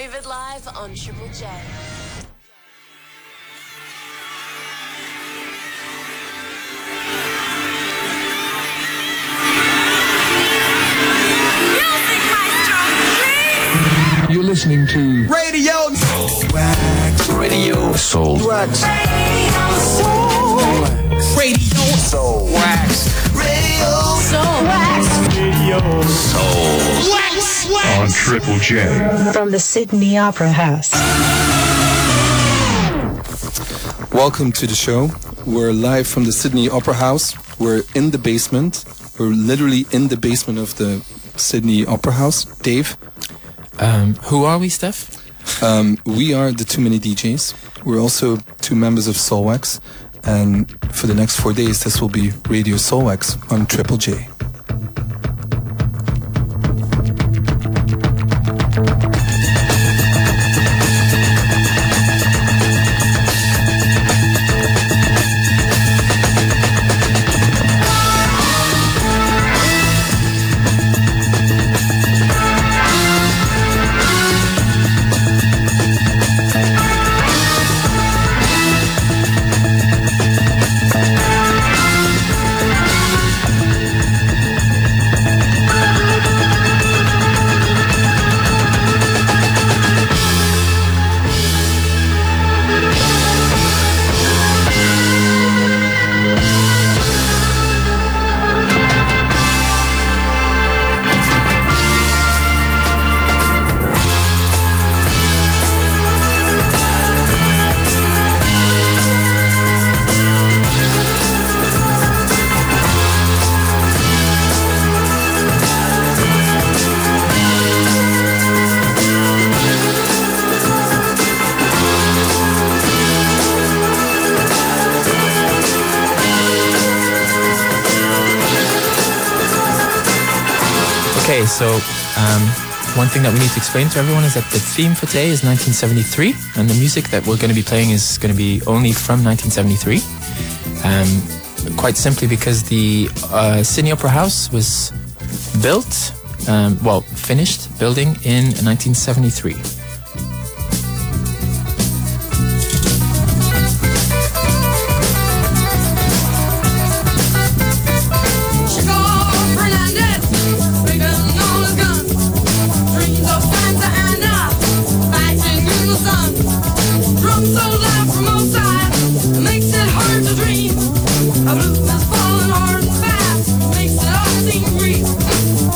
Vivid Live on Triple J. You're listening to Radio Soulwax. Radio Soulwax. Radio Soulwax. Radio Soulwax. Radio Soulwax. On Triple J. From the Sydney Opera House. Welcome to the show. We're live from the Sydney Opera House. We're in the basement. We're literally in the basement of the Sydney Opera House. Dave? Who are we, Steph? We are the 2manyDJs. We're also two members of Soulwax. And for the next 4 days, this will be Radio Soulwax on Triple J. Okay, so one thing that we need to explain to everyone is that the theme for today is 1973, and the music that we're going to be playing is going to be only from 1973. Quite simply because the Sydney Opera House was built, finished building in 1973.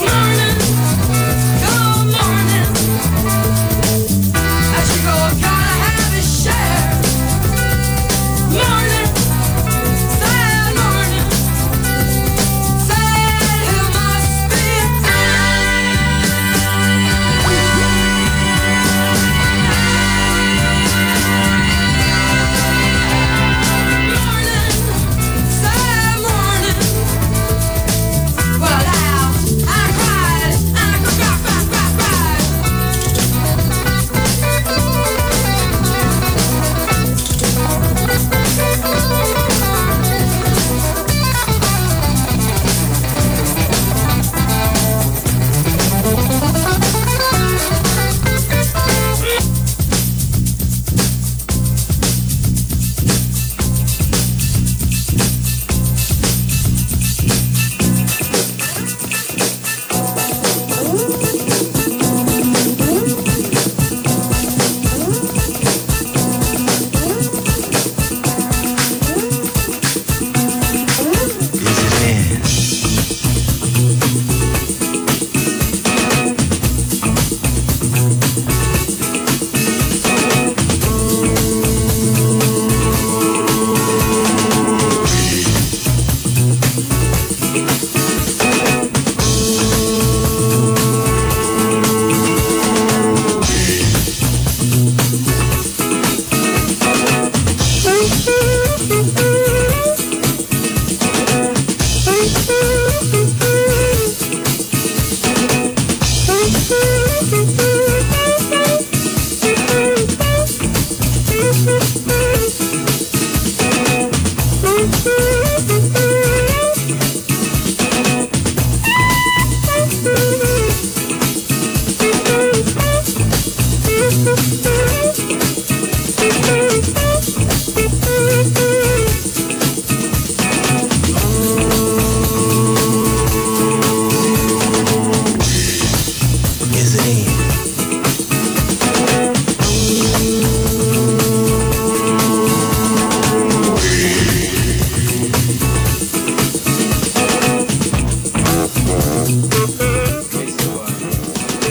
Morning, good morning.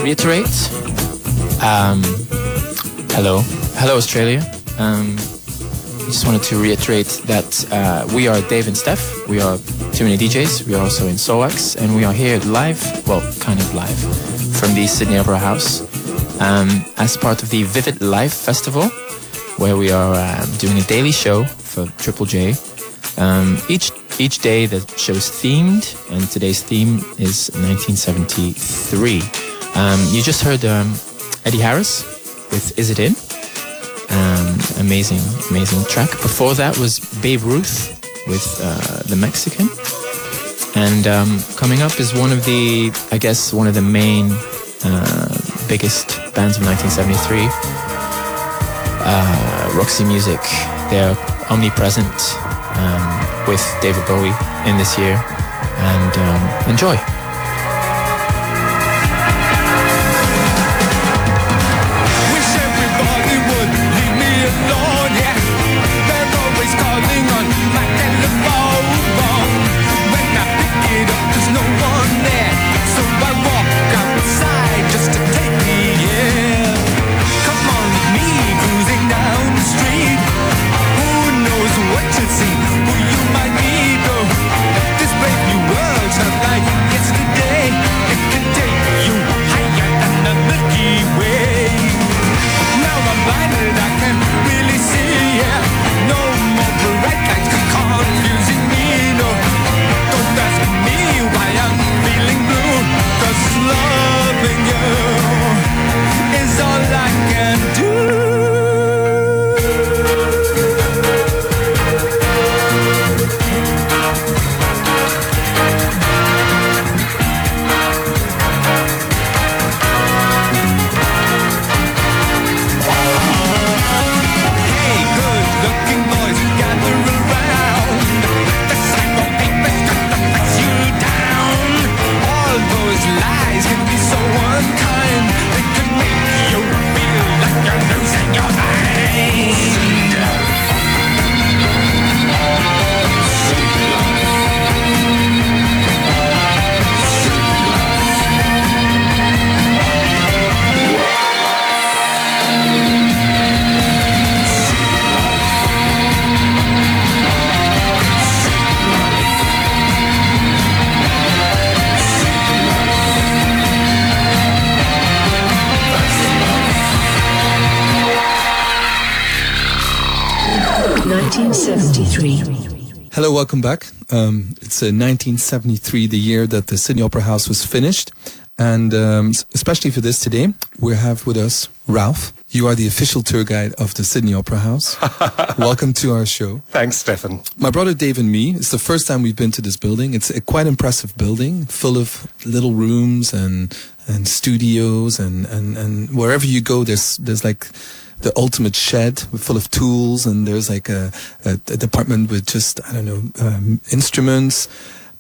Reiterate. Hello Australia. I just wanted to reiterate that we are Dave and Steph. We are 2manyDJs. We are also in Soulwax, and we are here live, well, kind of live, from the Sydney Opera House as part of the Vivid Live Festival, where we are doing a daily show for Triple J. Each day the show is themed, and today's theme is 1973. You just heard Eddie Harris with Is It In? Amazing track. Before that was Babe Ruth with The Mexican. And coming up is one of the main biggest bands of 1973. Roxy Music. They're omnipresent with David Bowie in this year. And enjoy. Hello, welcome back. It's 1973, the year that the Sydney Opera House was finished. And especially for this today, we have with us Ralph. You are the official tour guide of the Sydney Opera House. Welcome to our show. Thanks, Stefan. My brother Dave and me, it's the first time we've been to this building. It's a quite impressive building, full of little rooms and studios and wherever you go, there's like the ultimate shed full of tools, and there's like a department with just, instruments.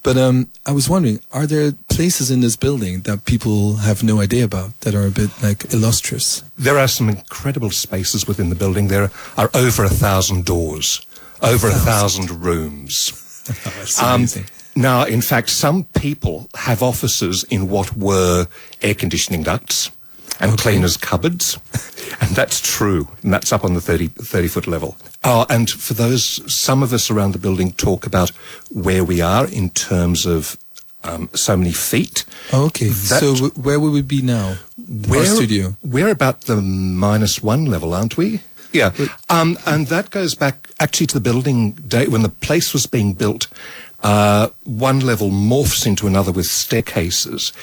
But I was wondering, are there places in this building that people have no idea about that are a bit like illustrious? There are some incredible spaces within the building. There are over 1,000 doors, over 1,000 rooms. That's amazing. Now, in fact, some people have offices in what were air conditioning ducts and cleaners' cupboards, and that's true, and that's up on the 30-foot level. And for those, some of us around the building talk about where we are in terms of so many feet. Okay, so where will we be now? Our studio? We're about the -1 level, aren't we? Yeah, and that goes back actually to the building day when the place was being built. One level morphs into another with staircases.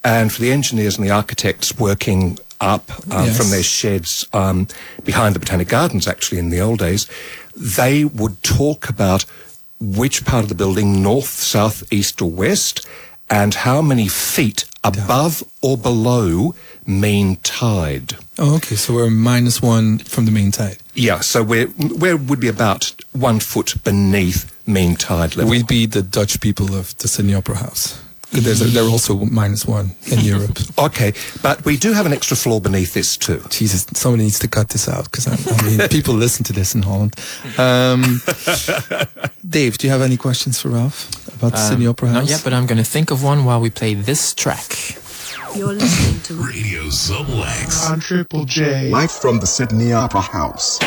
And for the engineers and the architects working up from their sheds behind the Botanic Gardens, actually, in the old days, they would talk about which part of the building, north, south, east or west, and how many feet above or below mean tide. Oh, okay. So we're -1 from the main tide. Yeah, so we're would be about 1 foot beneath mean tide level. We'd be the Dutch people of the Sydney Opera House. They're also -1 in Europe. Okay, but we do have an extra floor beneath this too. Jesus, somebody needs to cut this out because I mean, people listen to this in Holland. Dave, do you have any questions for Ralph about the Sydney Opera House? Not yet, but I'm going to think of one while we play this track. You're listening to Radio Soulwax on Triple J. live from the Sydney Opera House.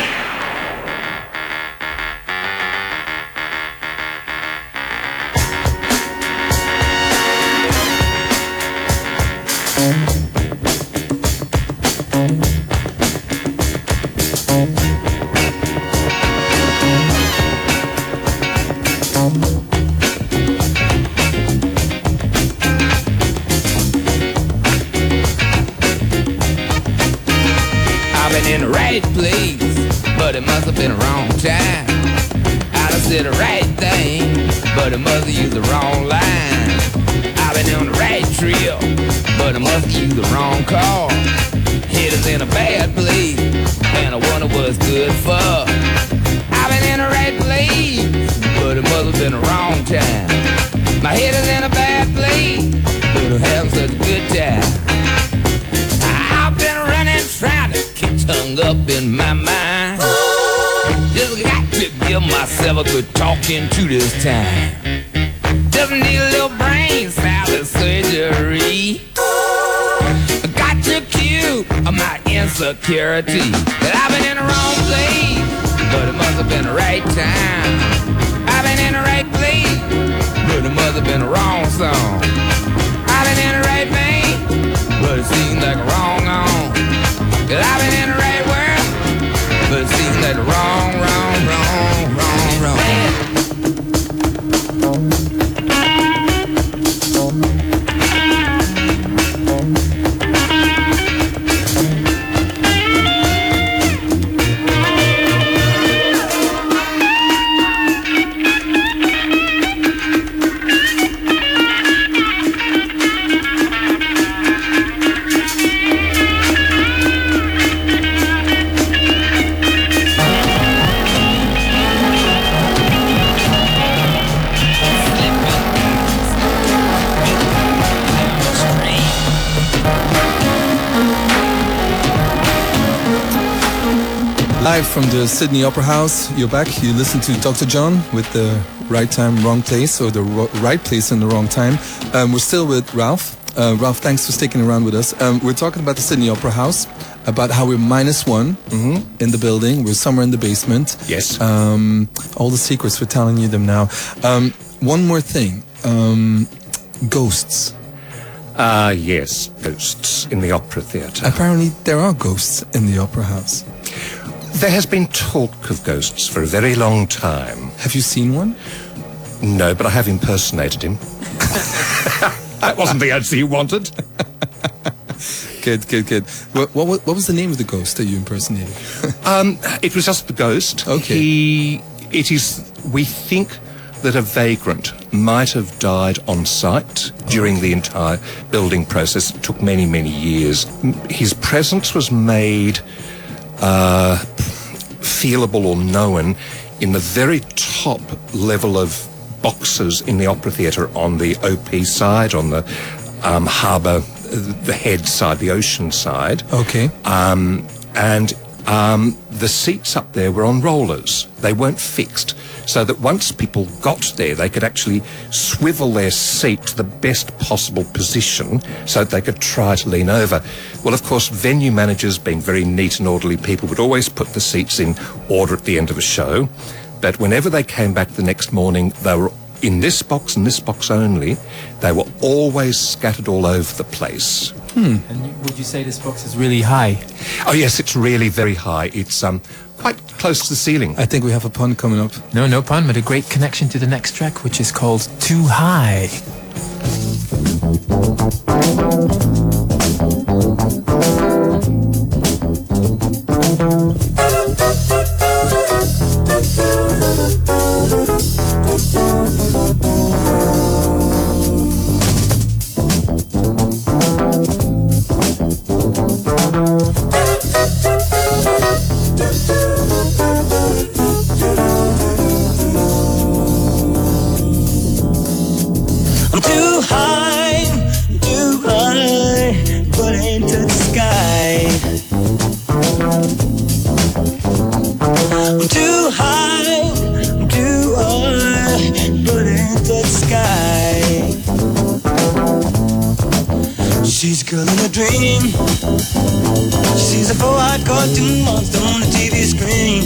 I've been in the right place, but it must have been the wrong time. I done said the right thing, but it must have used the wrong line. I've been on the right trip, but I must have used the wrong car. Head is in a bad place, and I wonder what's good for. I've been in the right place, but it must have been the wrong time. My head is in a bad place, but I'm having such a good time. I've been running, trying to keep tongue up in my mind. Just got to give myself a good talking to this time. Just need a little brain salad surgery. Got to cue my insecurity. That I've been in the wrong place, but it must have been the right time. I've been in the right place, but it must have been the wrong song. I've been in the right vein, but it seems like a wrong on. Cause I've been in the right world, but it seems like the wrong. Live from the Sydney Opera House, you're back. You listen to Dr. John with the right time, wrong place, or the right place and the wrong time. We're still with Ralph. Ralph, thanks for sticking around with us. We're talking about the Sydney Opera House, about how we're -1 in the building. We're somewhere in the basement. Yes. All the secrets, we're telling you them now. One more thing. Ghosts. Yes, ghosts in the opera theatre. Apparently there are ghosts in the Opera House. There has been talk of ghosts for a very long time. Have you seen one? No, but I have impersonated him. That wasn't the answer you wanted. Good. What was the name of the ghost that you impersonated? It was just the ghost. Okay. We think that a vagrant might have died on site during the entire building process. It took many, many years. His presence was made feelable or known in the very top level of boxes in the opera theatre on the OP side, on the harbour, the head side, the ocean side. Okay. The seats up there were on rollers. They weren't fixed, so that once people got there, they could actually swivel their seat to the best possible position so that they could try to lean over. Well, of course, venue managers, being very neat and orderly people, would always put the seats in order at the end of a show. But whenever they came back the next morning, they were in this box and this box only. They were always scattered all over the place. And would you say this box is really high? Oh, yes, it's really very high. It's quite close to the ceiling. I think we have a pun coming up. No pun, but a great connection to the next track, which is called Too High. She's a girl in a dream. She sees a four-eyed cartoon monster on the TV screen.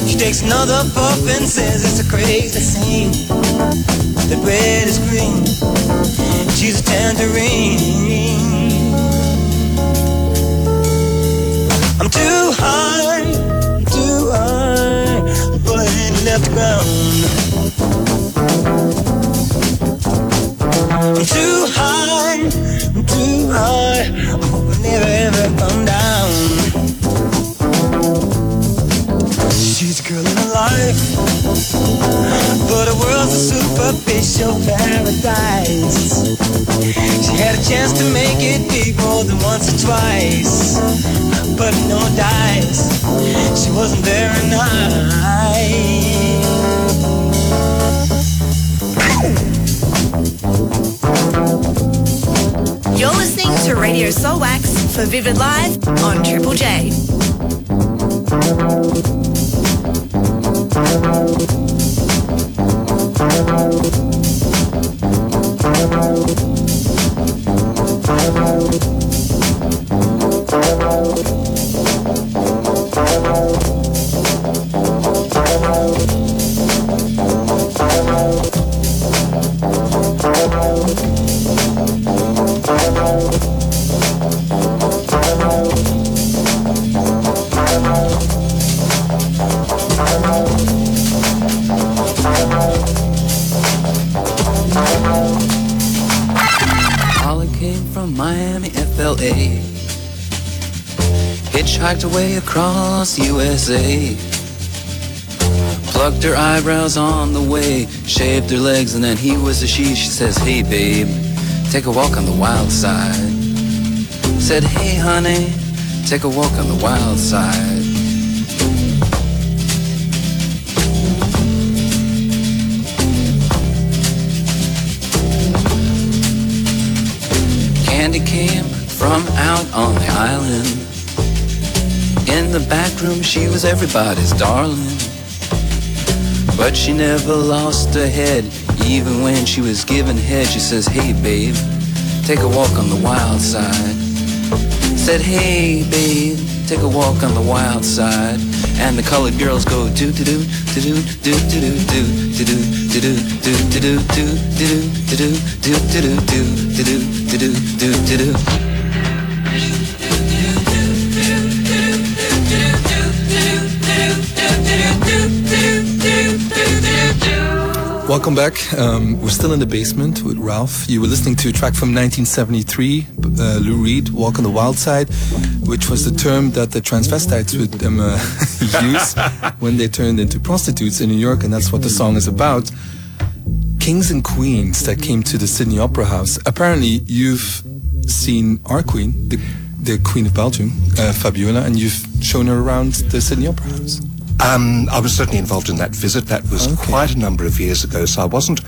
She takes another puff and says it's a crazy scene. That red is green. She's a tangerine. I'm too high, but I ain't left the ground. I'm too high, I hope I never ever come down. She's a girl in her life, but her world's a superficial paradise. She had a chance to make it big more than once or twice, but no dice, she wasn't very nice. You're listening to Radio Soulwax for Vivid Live on Triple J. Hitchhiked away across USA, plucked her eyebrows on the way, shaved her legs, and then he was a she. She says, hey babe, take a walk on the wild side. Said, hey honey, take a walk on the wild side. Candy came from out on the island. In the back room she was everybody's darling, but she never lost her head. Even when she was given head, she says, hey babe, take a walk on the wild side. Said, hey babe, take a walk on the wild side. And the colored girls go do do do do do do do do do do do do do do do do do do do. Welcome back. We're still in the basement with Ralph. You were listening to a track from 1973, Lou Reed, Walk on the Wild Side, which was the term that the transvestites would use when they turned into prostitutes in New York, and that's what the song is about. Kings and queens that came to the Sydney Opera House. Apparently, you've seen our queen, the Queen of Belgium, Fabiola, and you've shown her around the Sydney Opera House. I was certainly involved in that visit. That was quite a number of years ago, so I wasn't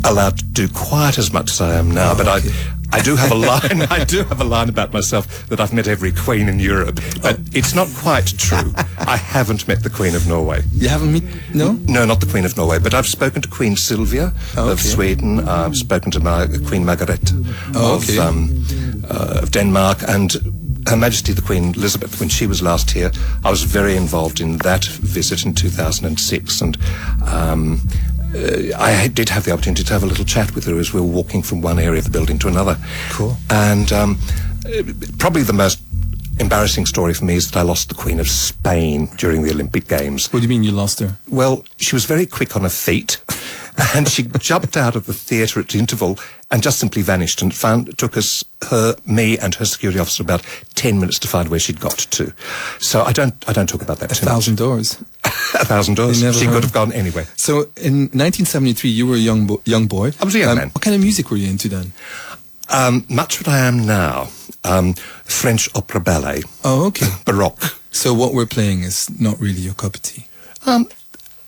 allowed to do quite as much as I am now. But I do have a line. I do have a line about myself that I've met every queen in Europe, but it's not quite true. I haven't met the Queen of Norway. You haven't met? No, not the Queen of Norway. But I've spoken to Queen Sylvia of Sweden. I've spoken to Queen Margaret of Denmark, and Her Majesty the Queen Elizabeth, when she was last here. I was very involved in that visit in 2006, and I did have the opportunity to have a little chat with her as we were walking from one area of the building to another. Cool. And probably the most embarrassing story for me is that I lost the Queen of Spain during the Olympic Games. What do you mean you lost her? Well, she was very quick on her feet, and she jumped out of the theatre at the interval and just simply vanished, and it took me and her security officer about 10 minutes to find where she'd got to. So I don't talk about that too much. $1,000. $1,000. She could have gone anywhere. So in 1973, you were a young boy. I was a young man. What kind of music were you into then? Much what I am now. French opera ballet. Oh, okay. Baroque. So what we're playing is not really your cup of tea.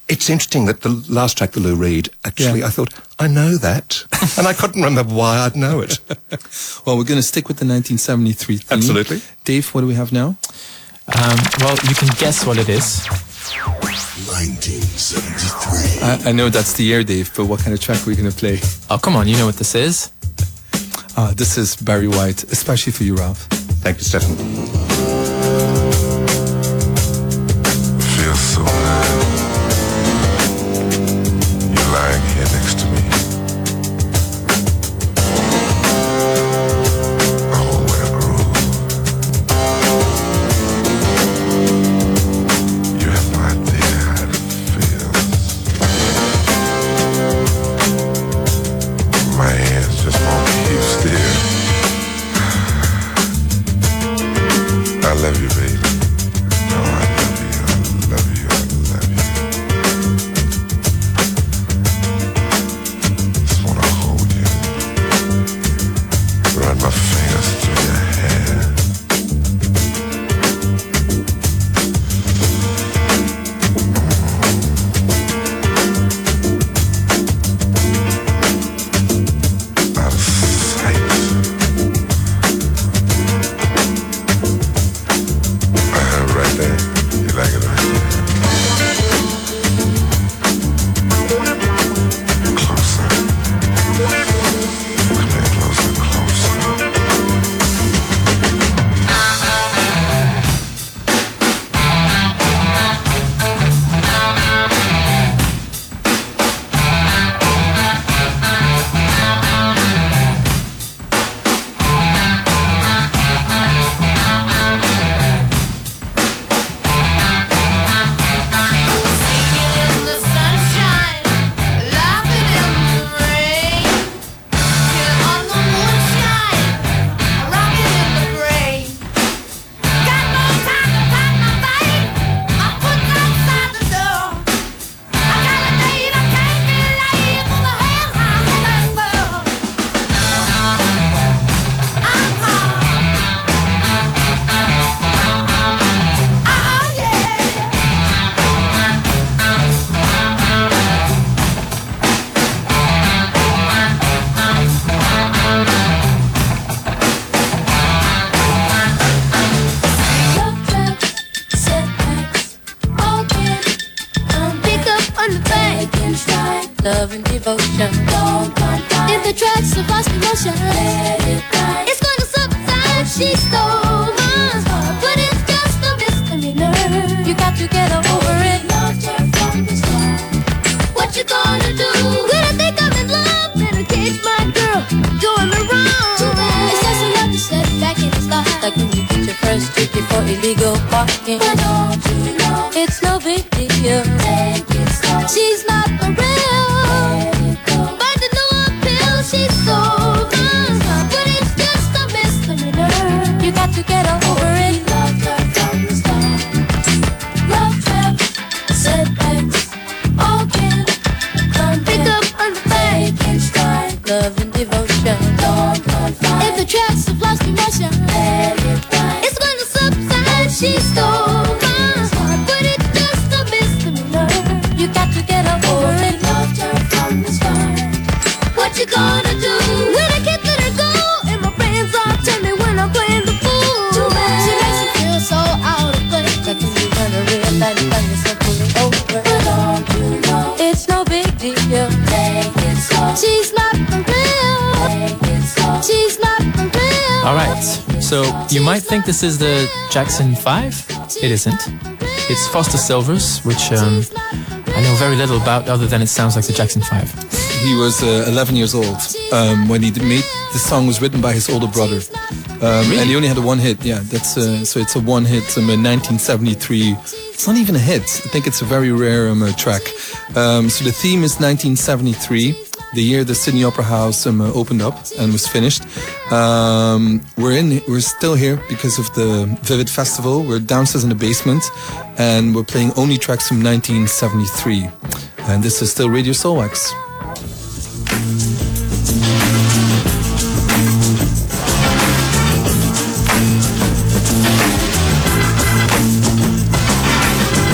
It's interesting that the last track, the Lou Reed, actually, I thought, I know that. And I couldn't remember why I'd know it. Well, we're going to stick with the 1973 theme. Absolutely. Dave, what do we have now? Well, you can guess what it is. 1973. I know that's the year, Dave, but what kind of track are we going to play? Oh, come on, you know what this is. This is Barry White, especially for you, Ralph. Thank you, Stefan. Feels so good. You're lying here next to me. Oh, what a groove. You have no idea how it feels. My hands just won't keep still. I love you, baby. Oh, I love you, I love you, I love you. Just wanna hold you. Run my fingers through your hair. Out of sight. Right there. You like it right there. Closer. Come here, closer, closer. Love and devotion. In the tracks of lost emotion. It's gonna subside. She stole my heart, but it's just a misdemeanor. You got to get over it. What you gonna do when I think I'm in love? Better catch my girl doing me wrong. It's just enough to set back in his life. Like when you get your first ticket for illegal parking. But don't you know it's no big deal. Take it slow. She's not for real. But the new appeal, she's so fun. But it's just a misdemeanor. You got to get over it. Love her from the start. Love trap, setbacks, all can come pick up on the fake and stride. Love and devotion. If the tracks have lost emotion, it's gonna subside. She's stole my heart, but it's just a misdemeanor. You got to get over it. Loved her from the start. What you gonna do when I can't let her go? And my friends all tell me when I'm playing the fool. She makes me feel so out of place. Like when you wanna realize you find yourself pulling over. But don't you know it's no big deal. Take it slow. She's not for real. Take it slow. She's not for real. All right, so you might think this is the Jackson 5. It isn't. It's Foster Silvers, which I know very little about other than it sounds like the Jackson 5. He was 11 years old when he made the song. Was written by his older brother, Really? and he only had a one hit. Yeah, that's so it's a one hit in 1973. It's not even a hit. I think it's a very rare track. So the theme is 1973, the year the Sydney Opera House opened up and was finished. We're still here because of the Vivid Festival. We're downstairs in the basement, and we're playing only tracks from 1973. And this is still Radio Soulwax.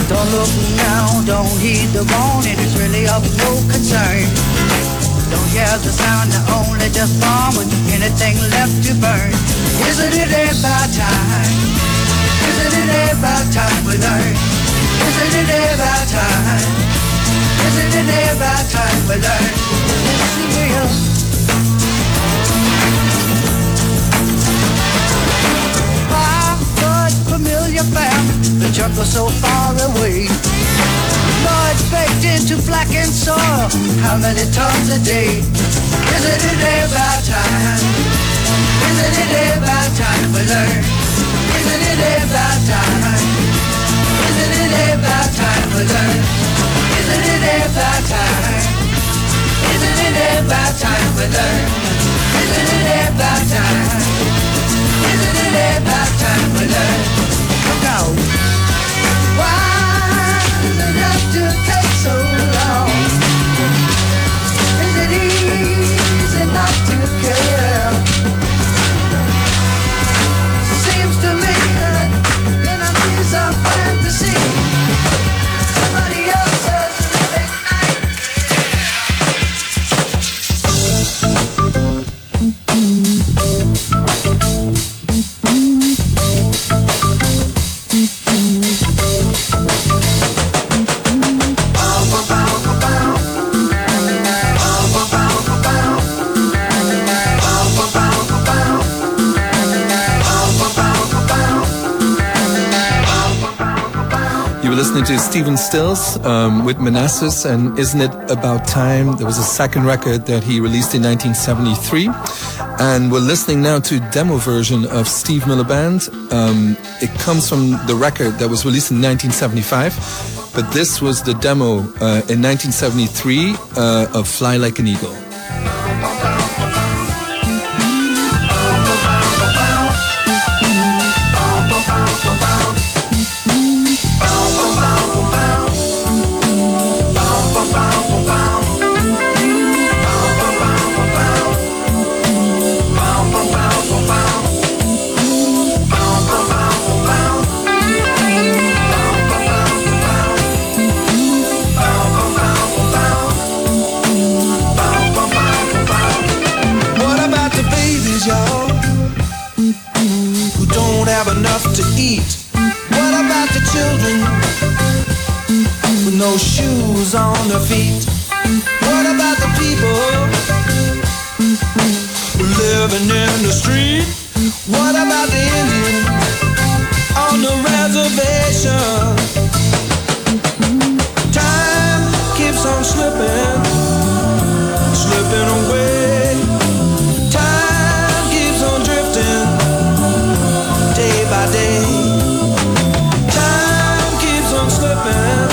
Don't look now, don't heed the warning, it's really of no concern. Don't hear the sound, they're only just born with anything left to burn. Isn't it about time? Isn't it about time we learn? Isn't it about time? Isn't it about time we learn? Let's see real. your family, the truck was so far away. Lord baked into blackened soil, how many tons a day? Isn't it about time? Isn't it about time we learn? Isn't it about time? Isn't it about time we learn? Isn't it about time? Isn't it about time we learn? Isn't it about time? Isn't it about time we learn? Look out! Why does it have to take so long? Is it easy not to care? Seems to me that in a piece of fantasy, somebody else's living You were listening to Stephen Stills with Manassas and Isn't It About Time? There was a second record that he released in 1973. And we're listening now to a demo version of Steve Miller Band. It comes from the record that was released in 1975. But this was the demo in 1973 of Fly Like an Eagle. Enough to eat. What about the children with no shoes on their feet? What about the people living in the street? What about the Indian on the reservation? Time keeps on slipping, slipping away. Time keeps on drifting day by day. Time keeps on slipping,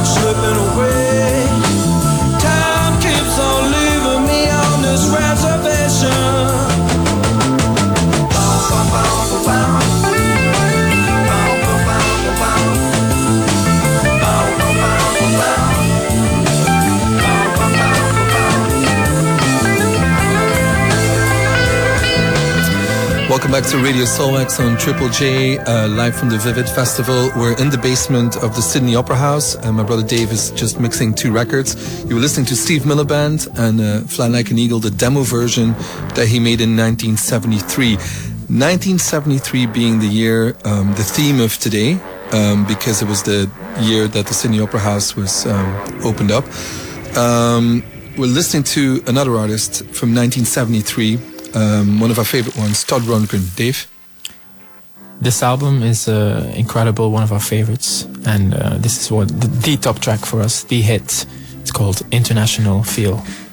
slipping away. Time keeps on leaving me on this reservation. Welcome back to Radio Soulwax on Triple J, live from the Vivid Festival. We're in the basement of the Sydney Opera House, and my brother Dave is just mixing two records. You were listening to Steve Miller Band and Fly Like an Eagle, the demo version that he made in 1973. 1973 being the year, the theme of today, because it was the year that the Sydney Opera House was opened up. We're listening to another artist from 1973. One of our favorite ones, Todd Rundgren. Dave? This album is incredible, one of our favorites, and this is what the top track for us, the hit. It's called International Feel. International feel.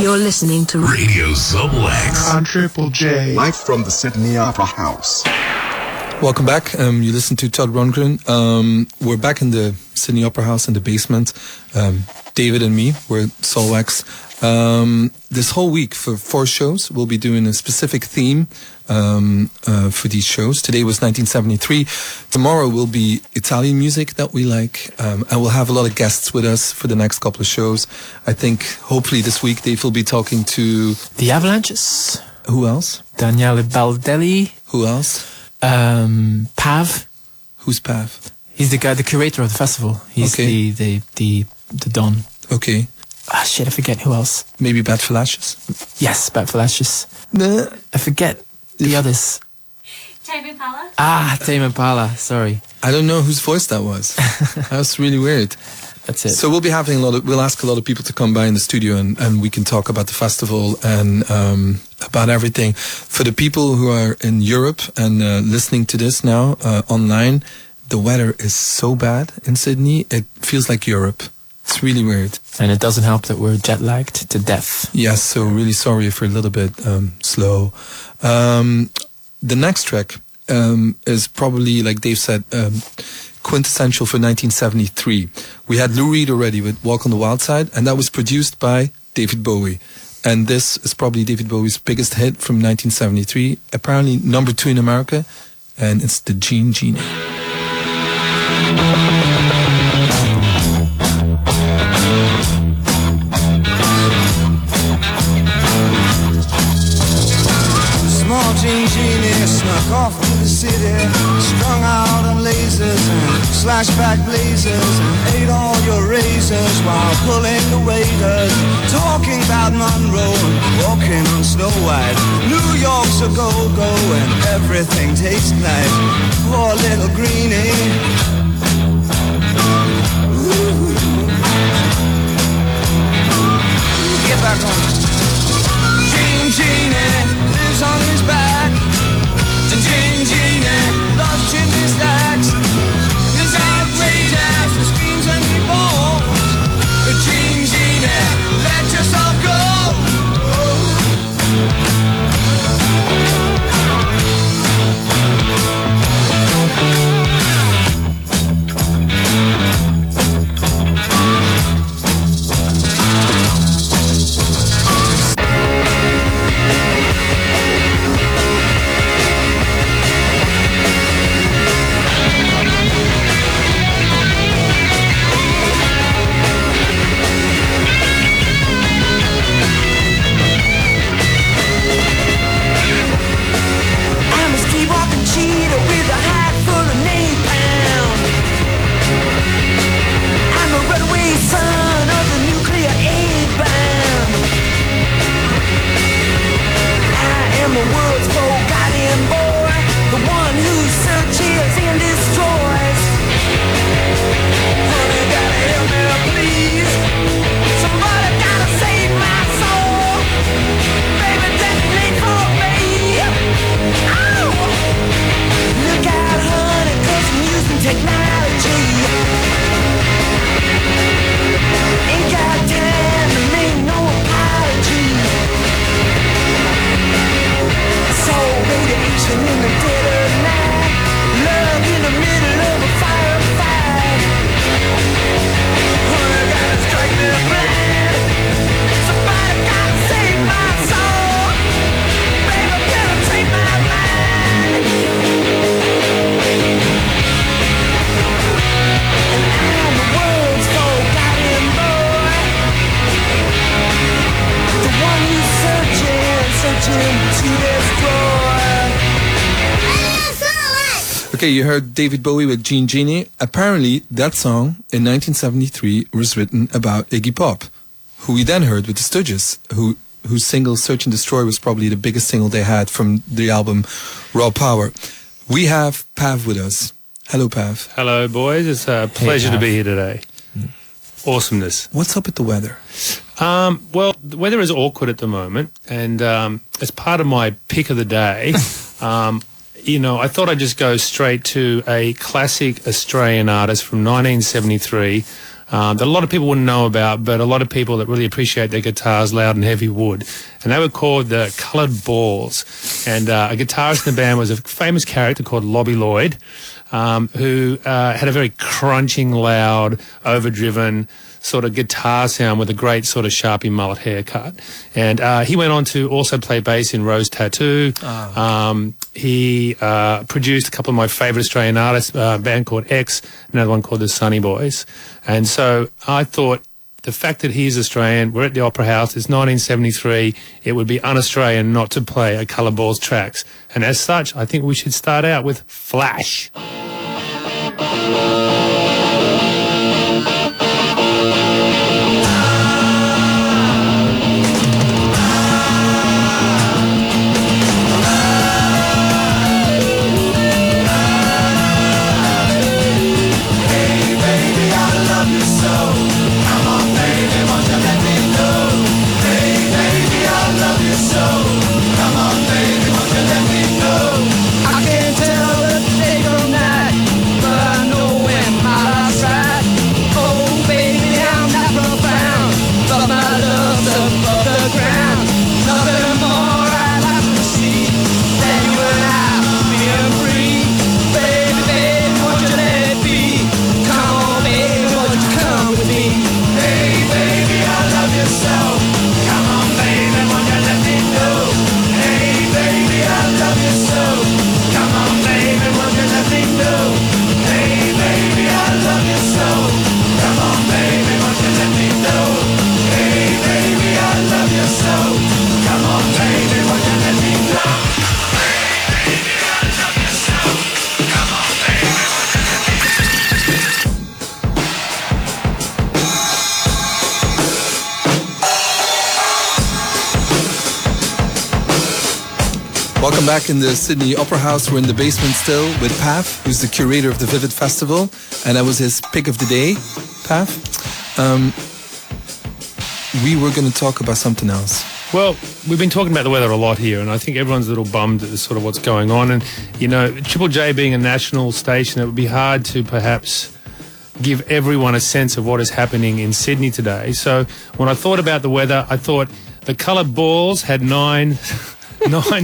You're listening to Radio Soulwax on Triple J. Live from the Sydney Opera House. Welcome back. You listen to Todd Rundgren. We're back in the Sydney Opera House in the basement. David and me, we're Soulwax. This whole week for 4 shows, we'll be doing a specific theme for these shows. Today was 1973. Tomorrow will be Italian music that we like. And we'll have a lot of guests with us for the next couple of shows. I think hopefully this week Dave will be talking to... The Avalanches. Who else? Daniele Baldelli. Who else? Pav. Who's Pav? He's the guy, the curator of the festival. He's okay. the Don. Okay. Ah, shit, I forget who else. Maybe Bat Fallacious? Yes, Bat Fallacious. Nah. I forget the others. Tame Impala? Ah, Tame Impala, sorry. I don't know whose voice that was. That was really weird. That's it. So we'll be having we'll ask a lot of people to come by in the studio and we can talk about the festival and about everything. For the people who are in Europe and listening to this now online, the weather is so bad in Sydney, it feels like Europe. It's really weird. And it doesn't help that we're jet-lagged to death. Yes, so really sorry if we're a little bit slow. The next track is probably, like Dave said, quintessential for 1973. We had Lou Reed already with Walk on the Wild Side, and that was produced by David Bowie. And this is probably David Bowie's biggest hit from 1973, apparently number 2 in America, and it's the Jean Genie. Small Jean Genie snuck off to the city, strung out on lasers and slashback blazers, and ate all your razors while pulling the waiters, talking about Monroe and walking on Snow White. New York's a go-go and everything tastes nice. Poor little greenie. Ooh. Get back on it. Jean Genie lives on his back. The Jean Genie loves chimney stacks. His outrageous, he screams and he falls. The Jean Genie, let yourself go. Okay, you heard David Bowie with Jean Genie. Apparently, that song in 1973 was written about Iggy Pop, who we then heard with the Stooges, whose single Search and Destroy was probably the biggest single they had from the album Raw Power. We have Pav with us. Hello, Pav. Hello, boys. It's a pleasure to be here today. Awesomeness. What's up with the weather? Well, the weather is awkward at the moment, and as part of my pick of the day, I thought I'd just go straight to a classic Australian artist from 1973, that a lot of people wouldn't know about, but a lot of people that really appreciate their guitars loud and heavy would. And they were called the Coloured Balls. And a guitarist in the band was a famous character called Lobby Lloyd, who had a very crunching, loud, overdriven sort of guitar sound with a great sort of Sharpie mullet haircut. And he went on to also play bass in Rose Tattoo. He produced a couple of my favourite Australian artists, a band called X, another one called the Sunny Boys. And so I thought the fact that he's Australian, we're at the Opera House, it's 1973, it would be un-Australian not to play a Coloured Balls tracks. And as such, I think we should start out with Flash. Welcome back in the Sydney Opera House. We're in the basement still with Pav, who's the curator of the Vivid Festival, and that was his pick of the day. Pav, we were going to talk about something else. Well, we've been talking about the weather a lot here, and I think everyone's a little bummed at sort of what's going on. And, you know, Triple J being a national station, it would be hard to perhaps give everyone a sense of what is happening in Sydney today. So when I thought about the weather, I thought the Coloured Balls had nine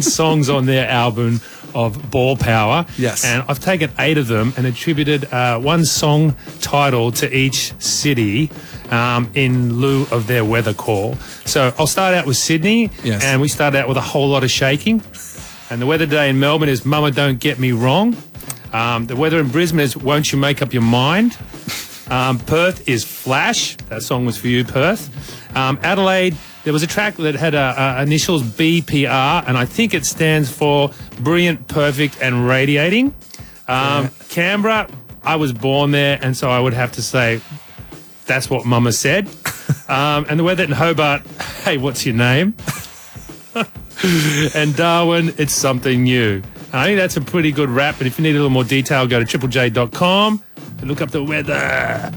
songs on their album of Ball Power. Yes. And I've taken 8 of them and attributed one song title to each city in lieu of their weather call. So I'll start out with Sydney. Yes. And we start out with A Whole Lot of Shaking. And the weather today in Melbourne is Mama Don't Get Me Wrong. The weather in Brisbane is Won't You Make Up Your Mind. Perth is Flash. That song was for you, Perth. Adelaide, there was a track that had initials BPR, and I think it stands for Brilliant, Perfect and Radiating. Canberra, I was born there, and so I would have to say that's what Mama said. And the weather in Hobart, hey, what's your name? And Darwin, it's something new. And I think that's a pretty good wrap, and if you need a little more detail, go to triplej.com and look up the weather.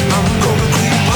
I'm gonna creep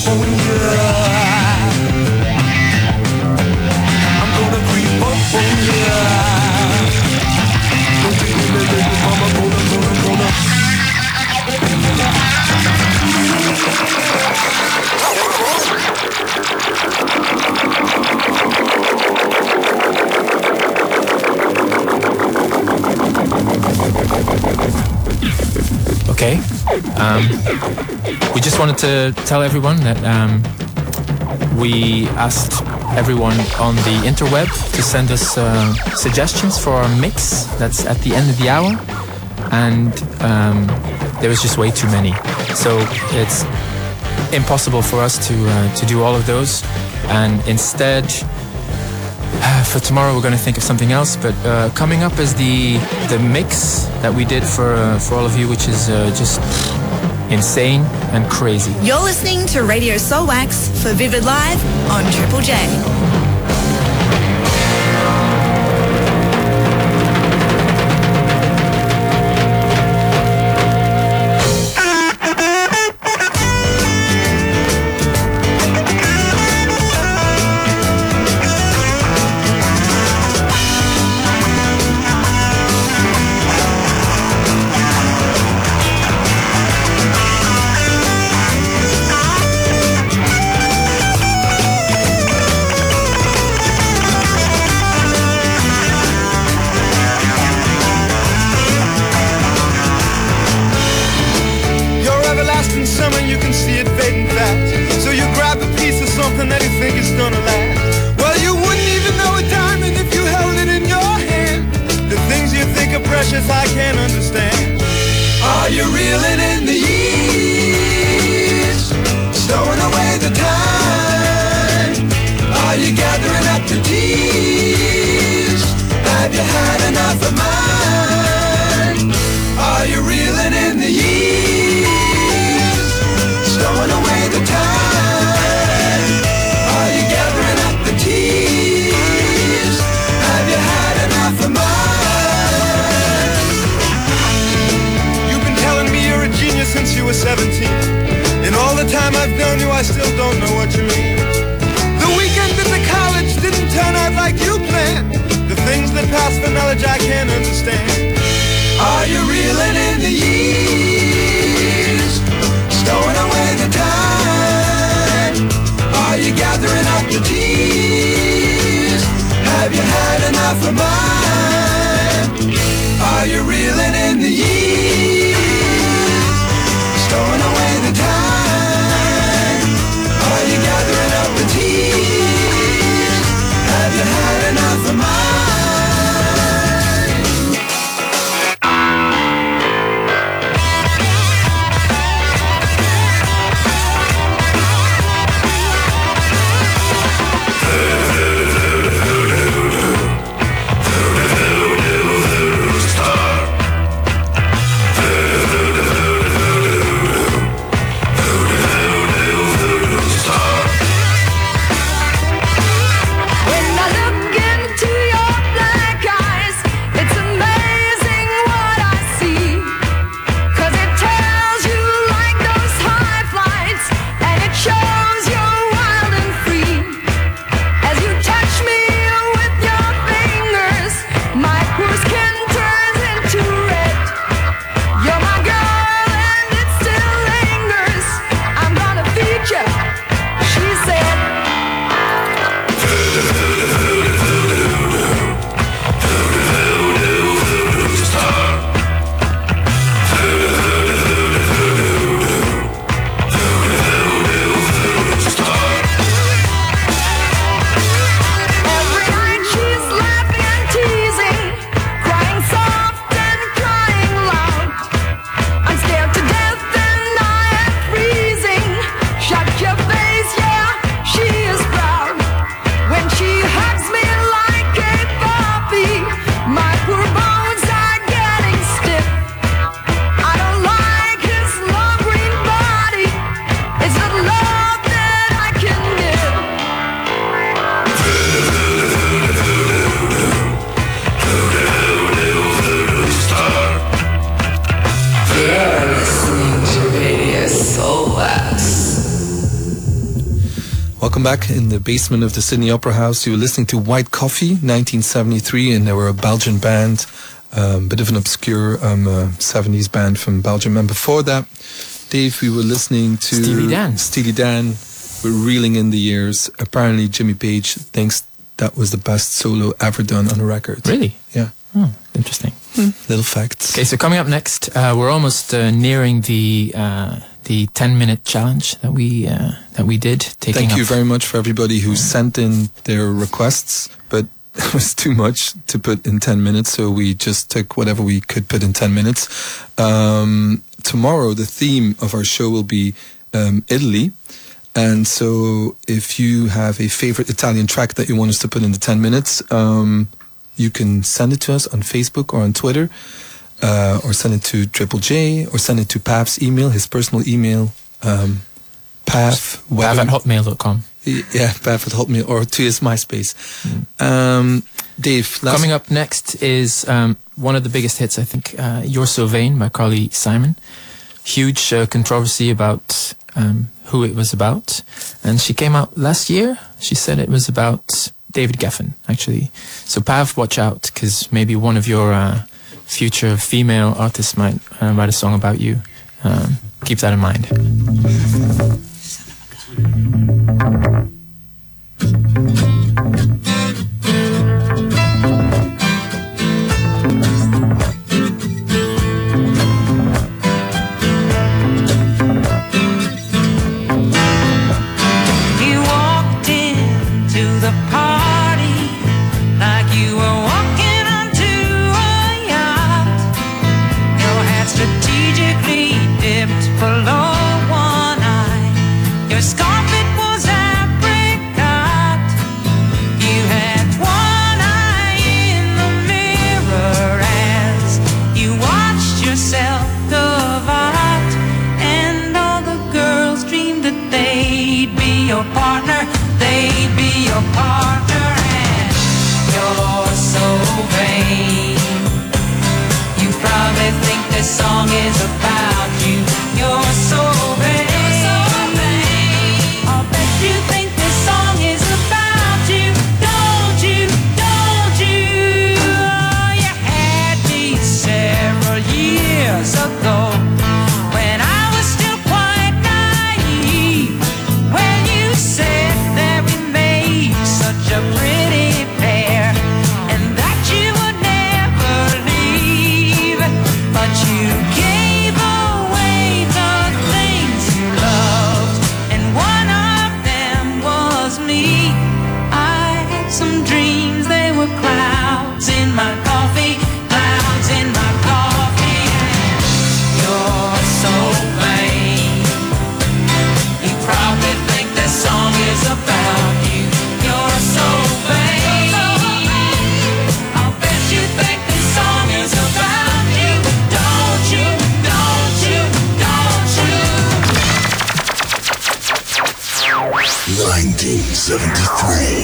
on you. I'm gonna creep up on you. Mama, gonna. Okay. We just wanted to tell everyone that we asked everyone on the interweb to send us suggestions for our mix that's at the end of the hour, and there was just way too many. So it's impossible for us to do all of those, and instead for tomorrow we're going to think of something else, but coming up is the mix that we did for all of you, which is just insane and crazy. You're listening to Radio Soulwax for Vivid Live on Triple J. I can't understand. Are you reeling in the years, stowing away the time? Are you gathering up the tears? Have you had enough of mine? Are you reeling in the years, stowing away the time? Are you gathering up the tears? Have you had enough of mine? Since you were 17, and all the time I've known you, I still don't know what you mean. The weekend at the college didn't turn out like you planned. The things that pass for knowledge I can't understand. Are you reeling in the years, stowing away the time? Are you gathering up the tears? Have you had enough of mine? Are you reeling in the years, stowing away the time? Are you gathering up the tears? Have you had enough of mine? Welcome back in the basement of the Sydney Opera House. You were listening to White Coffee, 1973, and they were a Belgian band, bit of an obscure 70s band from Belgium. And before that, Dave, we were listening to Steely Dan. We're reeling in the years. Apparently, Jimmy Page thinks that was the best solo ever done on a record. Really? Yeah. Oh, interesting. Little facts. Okay, so coming up next, we're almost nearing the 10-minute challenge that we did. Thank you very much for everybody who sent in their requests, but it was too much to put in 10 minutes, so we just took whatever we could put in 10 minutes. Tomorrow, the theme of our show will be Italy. And so if you have a favorite Italian track that you want us to put in the 10 minutes, you can send it to us on Facebook or on Twitter, or send it to Triple J, or send it to Pav's email, his personal email, Pav at hotmail.com. Yeah, Pav at hotmail, or to his MySpace. Dave, coming up next is one of the biggest hits, I think, You're So Vain by Carly Simon. Huge controversy about who it was about, and she came out last year. She said it was about David Geffen, actually. So Pav, watch out, because maybe one of your future female artists might write a song about you. Keep that in mind.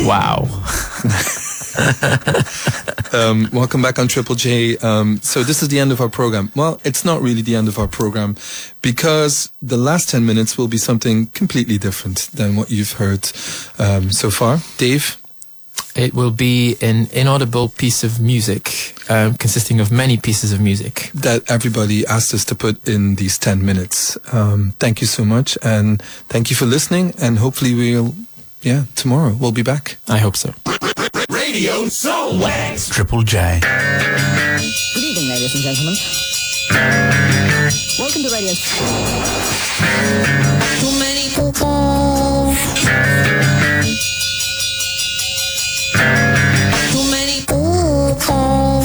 Wow. Welcome back on Triple J. So this is the end of our program. Well, it's not really the end of our program, because the last 10 minutes will be something completely different than what you've heard so far. Dave? It will be an inaudible piece of music, consisting of many pieces of music that everybody asked us to put in these 10 minutes. Thank you so much, and thank you for listening, and hopefully tomorrow we'll be back. I hope so. Radio Soulwax. Triple J. Good evening, ladies and gentlemen. Welcome to Radio. Too many people. Too many people.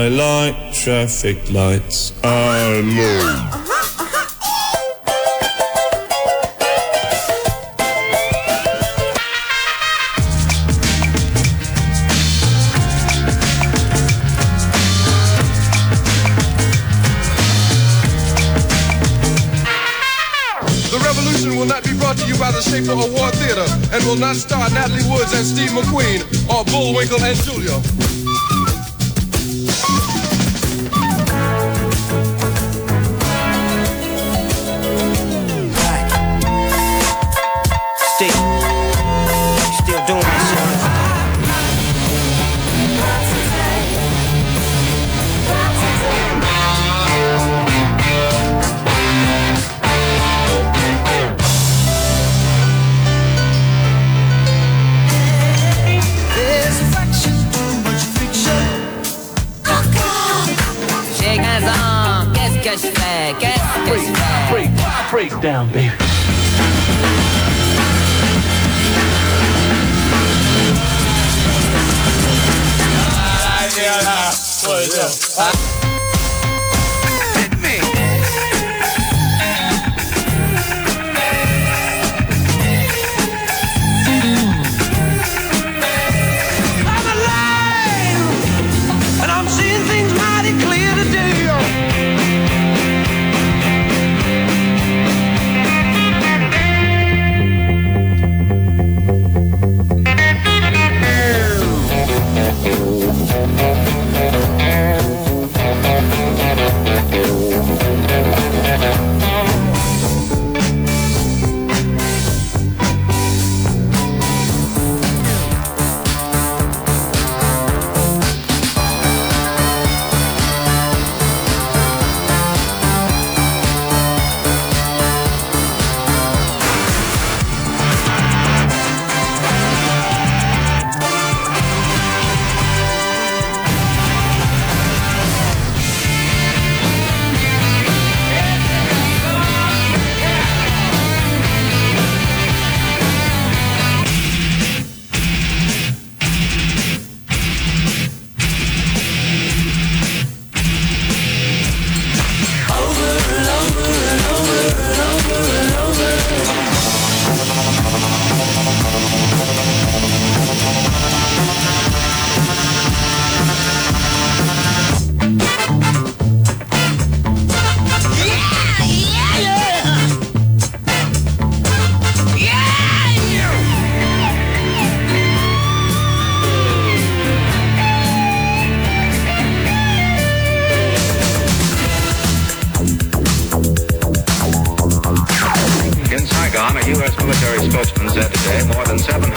I like traffic lights. I love. Will not be brought to you by the Schaefer Award Theater and will not star Natalie Woods and Steve McQueen or Bullwinkle and Julia. Steve, still doing that shit. Break down, baby. I'm alive, and I'm seeing things mighty clear today. U.S. military spokesman said today more than 700...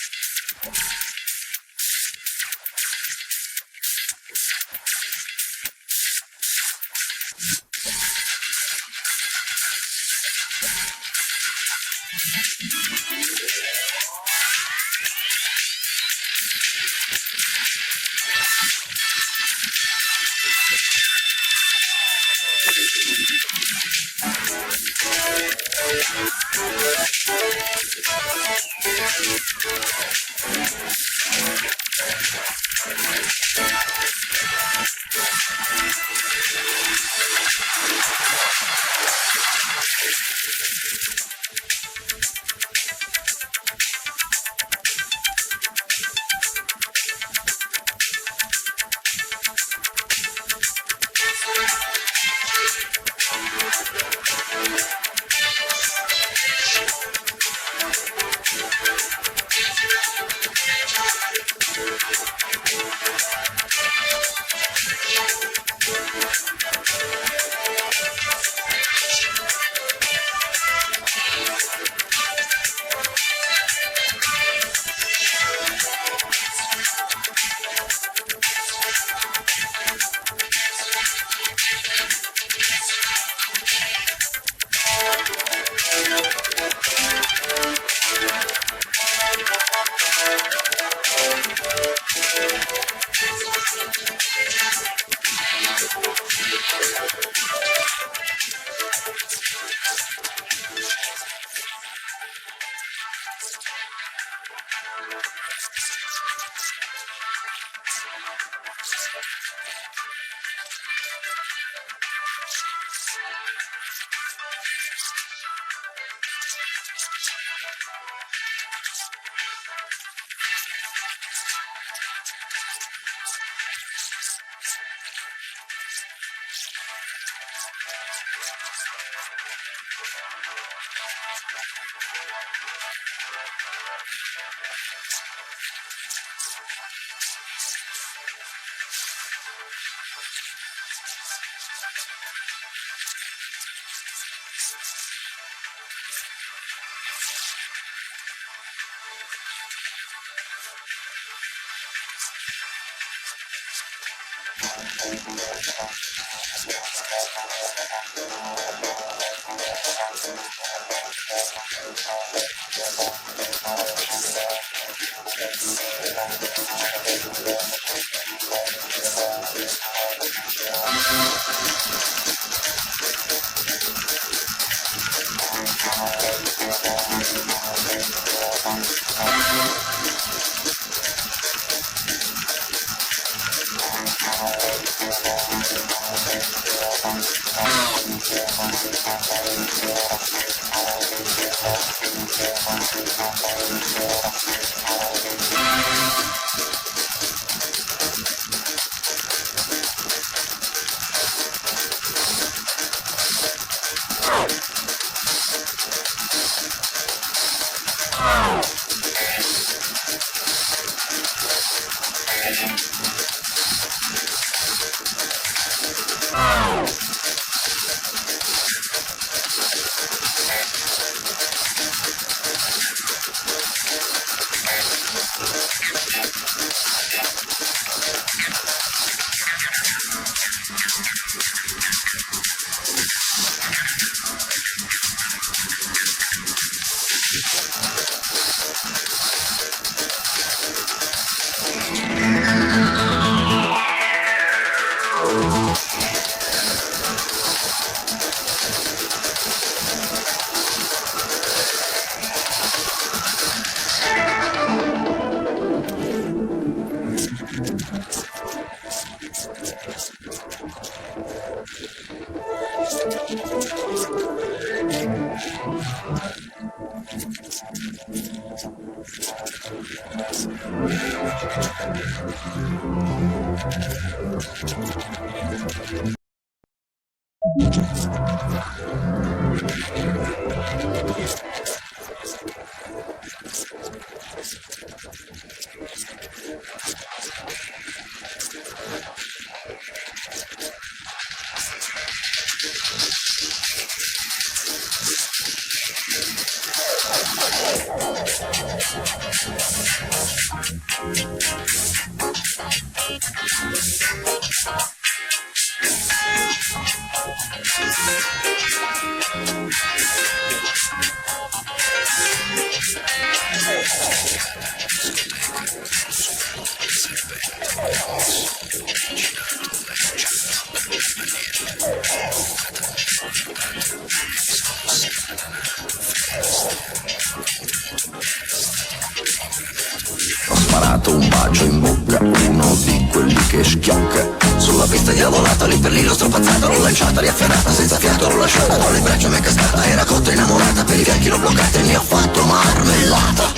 Ho sparato un bacio in bocca, uno di quelli che schiocca. Sulla pista diavolata, lì per lì l'ho stroppazzata, l'ho lanciata, riafferrata, senza fiato l'ho lasciata, tra le braccia m'è cascata, era cotta innamorata, per i fianchi l'ho bloccata e mi ha fatto marmellata.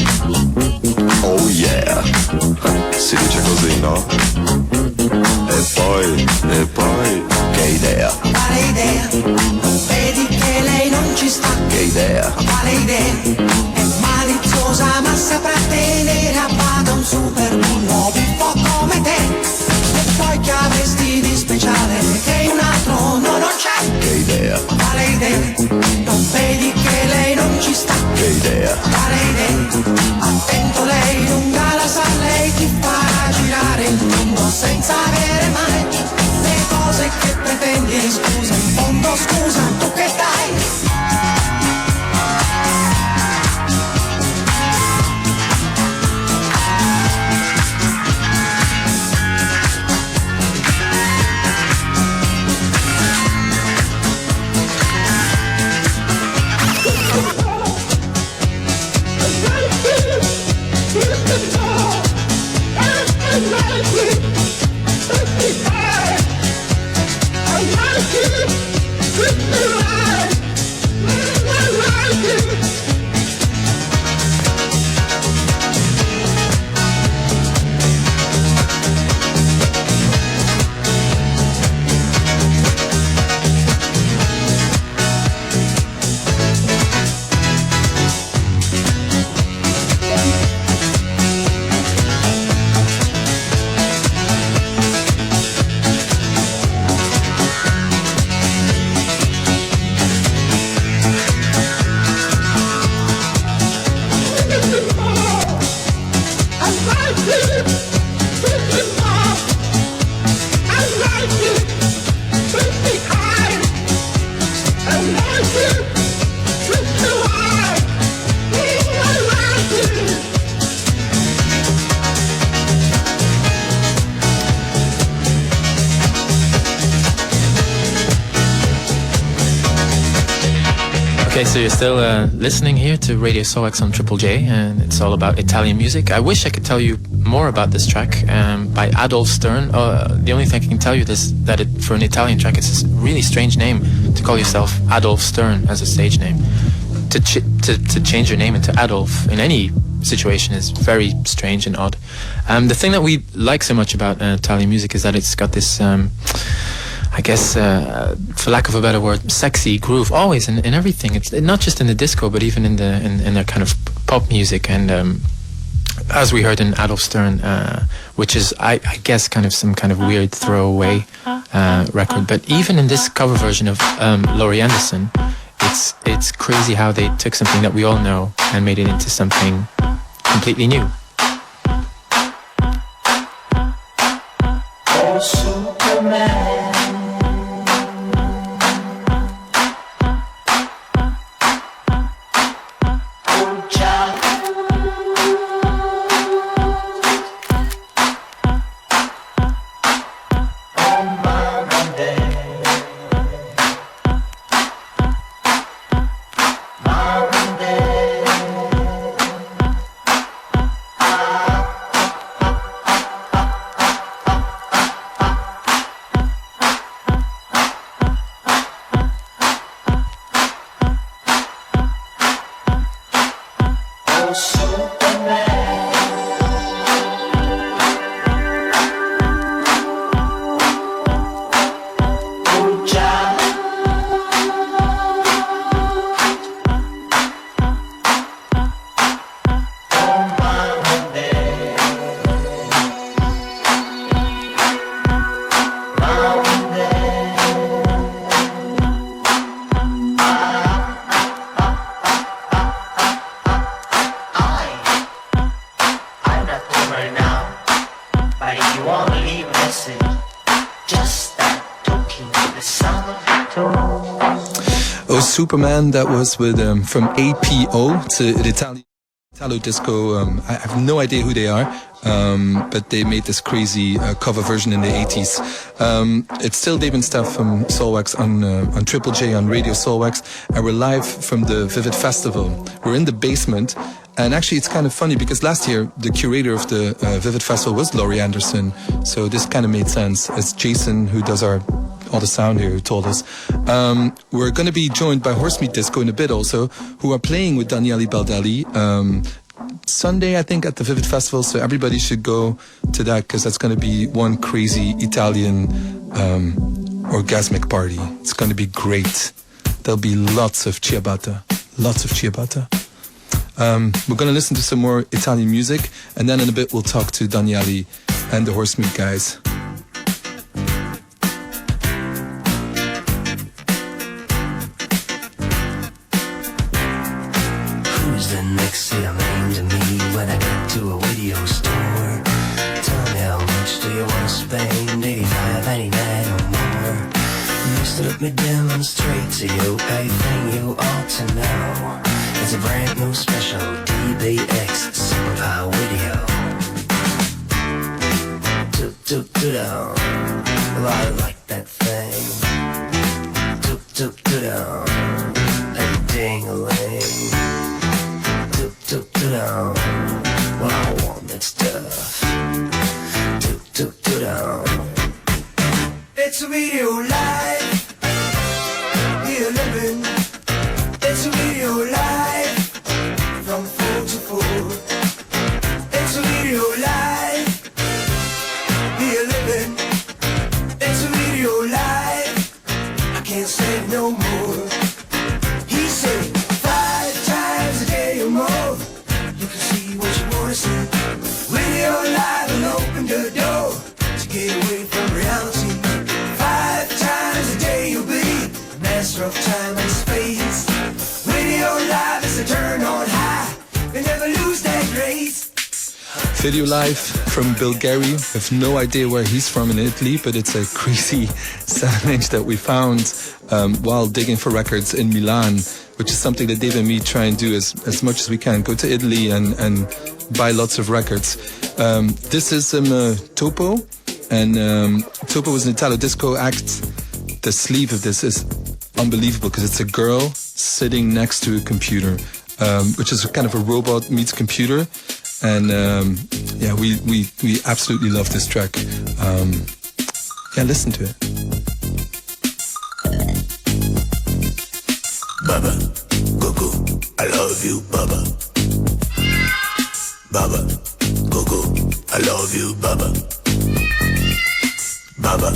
Oh yeah, si dice così, no? E poi, che idea? Quale idea? Vedi che lei non ci sta. Che idea? Quale idea? È maliziosa ma saprà tenere a bada un super nuovo un po' come te. E poi che avresti di speciale che un altro non c'è. Che idea? Quale idea? Non vedi che lei non ci sta. Che idea? Quale idea? Attento, lei lunga la sa, lei ti farà girare il mondo senza avere mai le cose che pretendi. Scusa, in fondo scusa, tu che dai? Okay, so you're still listening here to Radio Soulwax on Triple J, and it's all about Italian music. I wish I could tell you more about this track by Adolf Stern. The only thing I can tell you is that for an Italian track, it's a really strange name to call yourself Adolf Stern as a stage name. To change your name into Adolf in any situation is very strange and odd. The thing that we like so much about Italian music is that it's got this I guess, for lack of a better word, sexy groove always in everything. It's not just in the disco, but even in their kind of pop music. And as we heard in Adolf Stern, which is, I guess, kind of some kind of weird throwaway record. But even in this cover version of Laurie Anderson, it's crazy how they took something that we all know and made it into something completely new. Oh, Superman. Superman, that was with from APO to the Italian Italo disco. I have no idea who they are, but they made this crazy cover version in the 80s. It's still Dave and Steph from Soulwax on Triple J on Radio Soulwax, and we're live from the Vivid Festival. We're in the basement, and actually it's kind of funny because last year the curator of the Vivid Festival was Laurie Anderson, so this kind of made sense. It's Jason who does all the sound here who told us. We're going to be joined by Horsemeat Disco in a bit also, who are playing with Daniele Baldelli Sunday, I think, at the Vivid Festival, so everybody should go to that because that's going to be one crazy Italian orgasmic party. It's going to be great. There'll be lots of ciabatta. We're going to listen to some more Italian music, and then in a bit we'll talk to Daniele and the Horsemeat guys. Say a name to me when I get to a video store. Tell me how much do you want to spend? 85, 99 or more. Just let me demonstrate to you everything you ought to know. It's a brand new special DBX Superfan video. Well, I like that thing. And ding-a-ling. Well, I want that stuff. It's a video live. Here living. It's a video live. From 4 to 4. It's a video live. Here living. It's a video live. I can't say no more. He said 5 times a day or more. You can see what you wanna see. Video live will open the door to get away from reality. 5 times a day you'll be a master of time and space. Video live is a turn on high. They never lose that grace. Video live from Bulgaria. I have no idea where he's from in Italy, but it's a crazy 7-inch that we found while digging for records in Milan, which is something that Dave and me try and do as much as we can. Go to Italy and buy lots of records. This is Topo, and Topo was an Italo disco act. The sleeve of this is unbelievable because it's a girl sitting next to a computer, which is kind of a robot meets computer. And yeah, we absolutely love this track. Yeah, listen to it. Baba, Gogo, I love you, Baba. Baba, Gogo, I love you, Baba. Baba,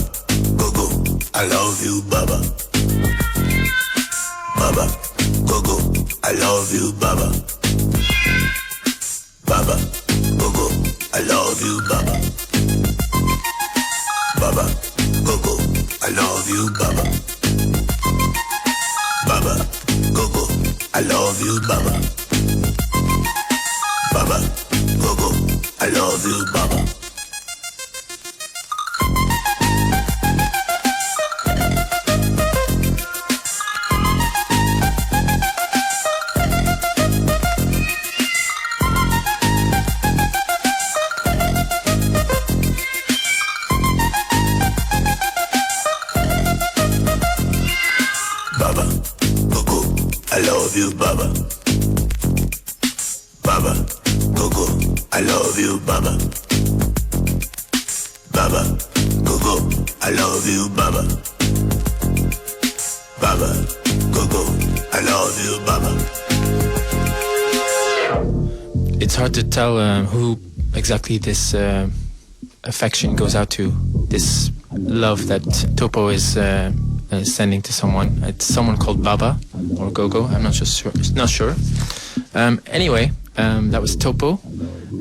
Gogo, I love you, Baba. Baba, Gogo, I love you, Baba. Baba, Gogo, I love you, Baba. Baba, Gogo, I love you, Baba. Baba, Gogo, I love you, Baba. Baba, Gogo, I love you, Baba. I love you, Baba. Baba, Gogo, I love you, Baba. Baba, Gogo, I love you, Baba. Baba, Gogo, I love you, Baba. It's hard to tell who exactly this affection goes out to. This love that Topo is sending to someone. It's someone called Baba or Gogo. I'm not just sure. Not sure. Anyway, that was Topo.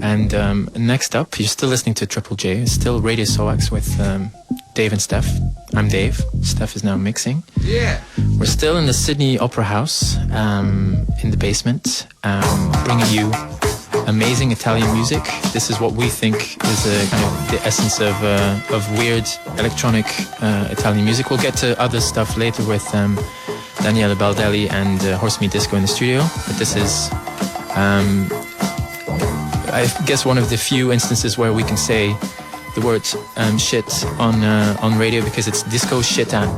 And next up, you're still listening to Triple J. It's still Radio Soulwax with Dave and Steph. I'm Dave. Steph is now mixing. Yeah. We're still in the Sydney Opera House in the basement, bringing you amazing Italian music. This is what we think is kind of the essence of weird electronic Italian music. We'll get to other stuff later with Daniele Baldelli and Horsemeat Disco in the studio. But this is I guess one of the few instances where we can say the word shit on radio, because it's disco shitan.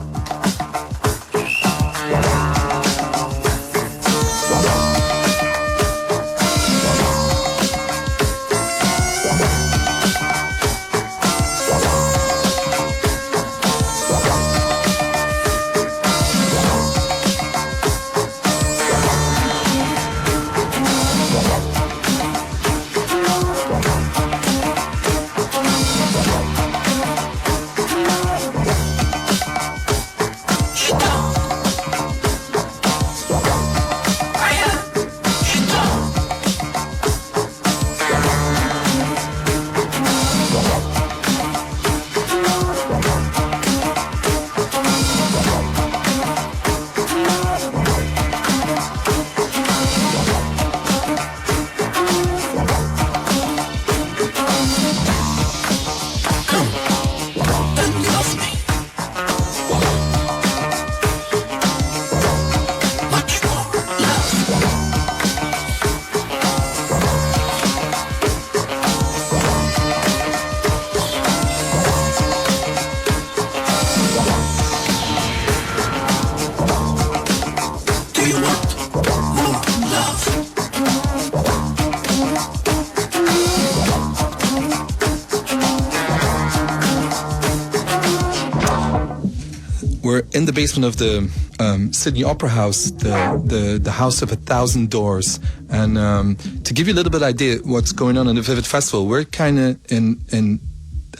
We're in the basement of the Sydney Opera House, the House of 1,000 Doors. And to give you a little bit of idea what's going on the Vivid Festival, we're kind of in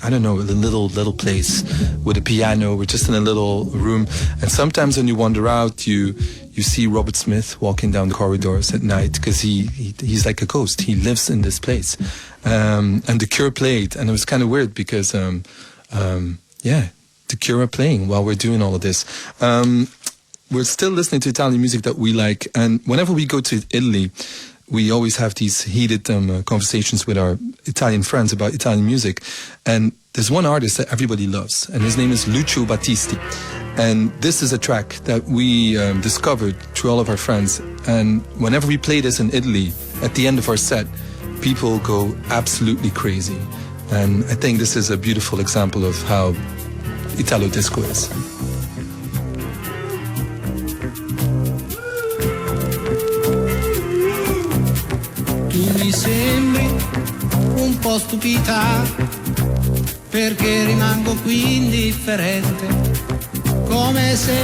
I don't know, a little place with a piano. We're just in a little room. And sometimes when you wander out, you see Robert Smith walking down the corridors at night, because he's like a ghost. He lives in this place. And The Cure played, and it was kind of weird because, The Cure are playing while we're doing all of this. We're still listening to Italian music that we like, and whenever we go to Italy, we always have these heated conversations with our Italian friends about Italian music. And there's one artist that everybody loves, and his name is Lucio Battisti. And this is a track that we discovered through all of our friends. And whenever we play this in Italy, at the end of our set, people go absolutely crazy. And I think this is a beautiful example of how Italo disco is. Tu mi sembri un po' stupita, perché rimango qui indifferente, come se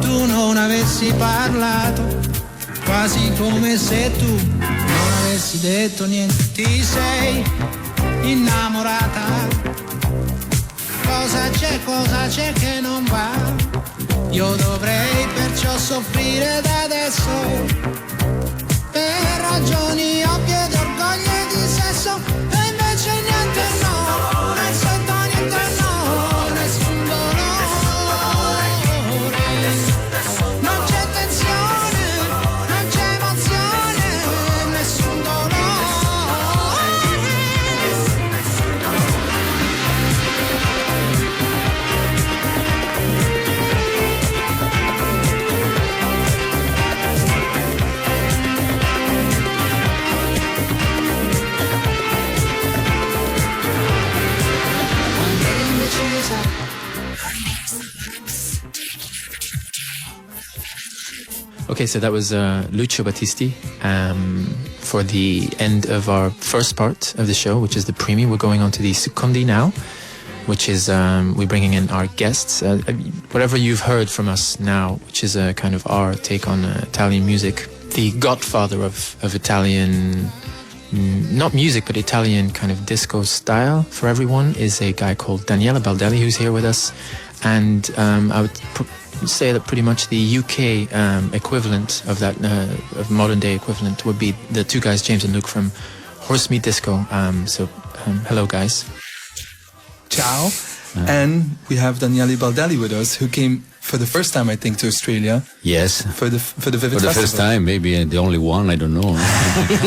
tu non avessi parlato, quasi come se tu non avessi detto niente. Ti sei innamorata, cosa c'è che non va? Io dovrei perciò soffrire da adesso, per ragioni ovvie d'orgoglio e di sesso, e invece niente no, non sento niente no, nessun dolore, non c'è tensione, non c'è emozione, nessun dolore. Okay, so that was Lucio Battisti for the end of our first part of the show, which is the primi. We're going on to the secondi now, which is we're bringing in our guests. Whatever you've heard from us now, which is a kind of our take on Italian music. The godfather of Italian, not music, but Italian kind of disco style for everyone is a guy called Daniele Baldelli, who's here with us. And I would say that pretty much the UK equivalent of that, of modern day equivalent, would be the two guys, James and Luke, from Horse Meat Disco. Hello, guys. Ciao. And we have Daniele Baldelli with us, who came for the first time, I think, to Australia. Yes. For the Vivid Festival. For the first time, maybe the only one, I don't know.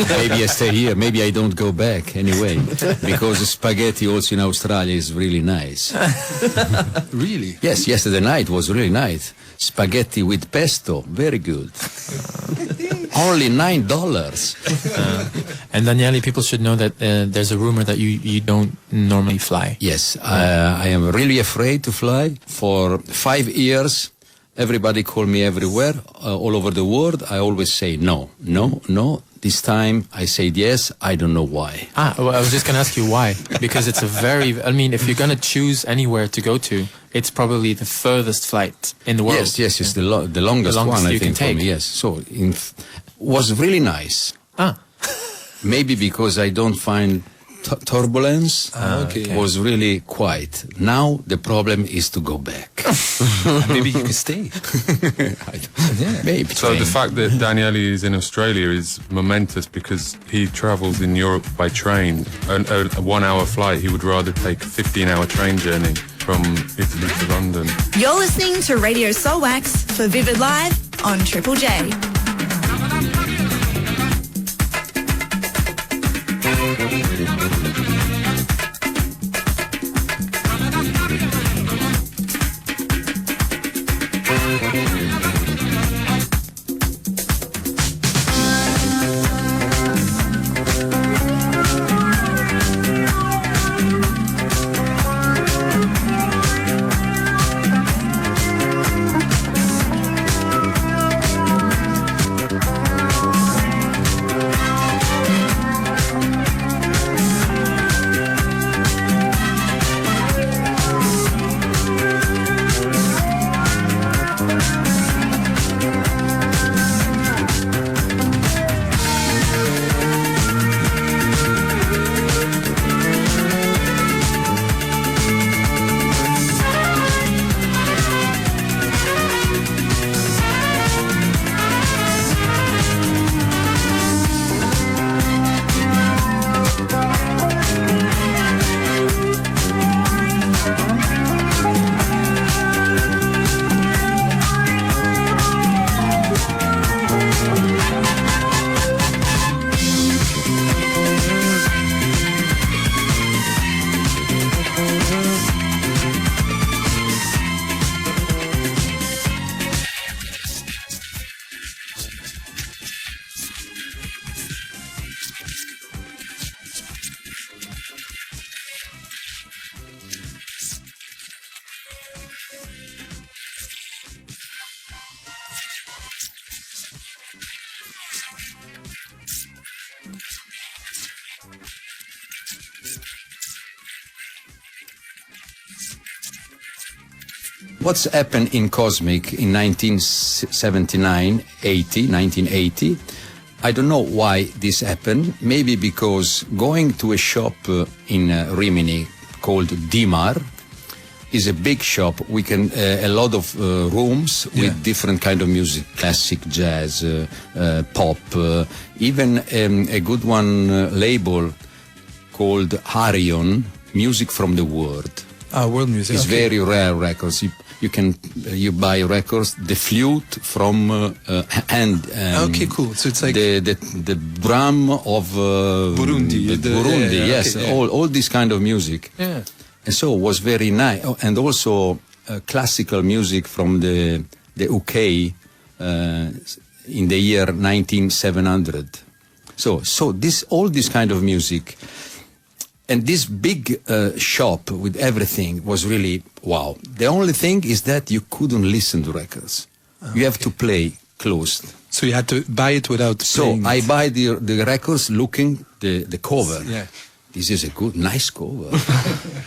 Maybe I stay here, maybe I don't go back anyway, because spaghetti also in Australia is really nice. Really? Yes, yesterday night was really nice. Spaghetti with pesto, very good. Only $9. And Daniele, people should know that there's a rumor that you don't normally fly. Yes, I am really afraid to fly. For 5 years, everybody called me everywhere, all over the world. I always say no. This time I said yes. I don't know why. Well, I was just going to ask you why. Because it's if you're going to choose anywhere to go to, it's probably the furthest flight in the world. Yes, it's the longest one, I think, for me. Yes, so was really nice. Maybe because I don't find turbulence. Was really quiet. Now the problem is to go back. Maybe you can stay. Maybe. So the fact that Daniele is in Australia is momentous because he travels in Europe by train. A 1 hour flight, he would rather take a 15-hour train journey from Italy to London. You're listening to Radio Soulwax for Vivid Live on Triple J. What's happened in Cosmic in 1980, I don't know why this happened. Maybe because going to a shop in Rimini called Dimar is a big shop. We can a lot of rooms with different kind of music, classic, jazz, pop, even a good one label called Harion, Music from the World. World music. It's very rare records. You buy records, the flute from hand. Okay, cool. So it's like the drum of Burundi. Burundi, yes. Okay, all this kind of music. Yeah. And so it was very nice. Oh, and also classical music from the UK in the year 1900. So all this kind of music. And this big shop with everything was really wow. The only thing is that you couldn't listen to records. You have to play closed. So you had to buy it without playing. So I buy the records looking the cover. Yeah. This is a nice cover.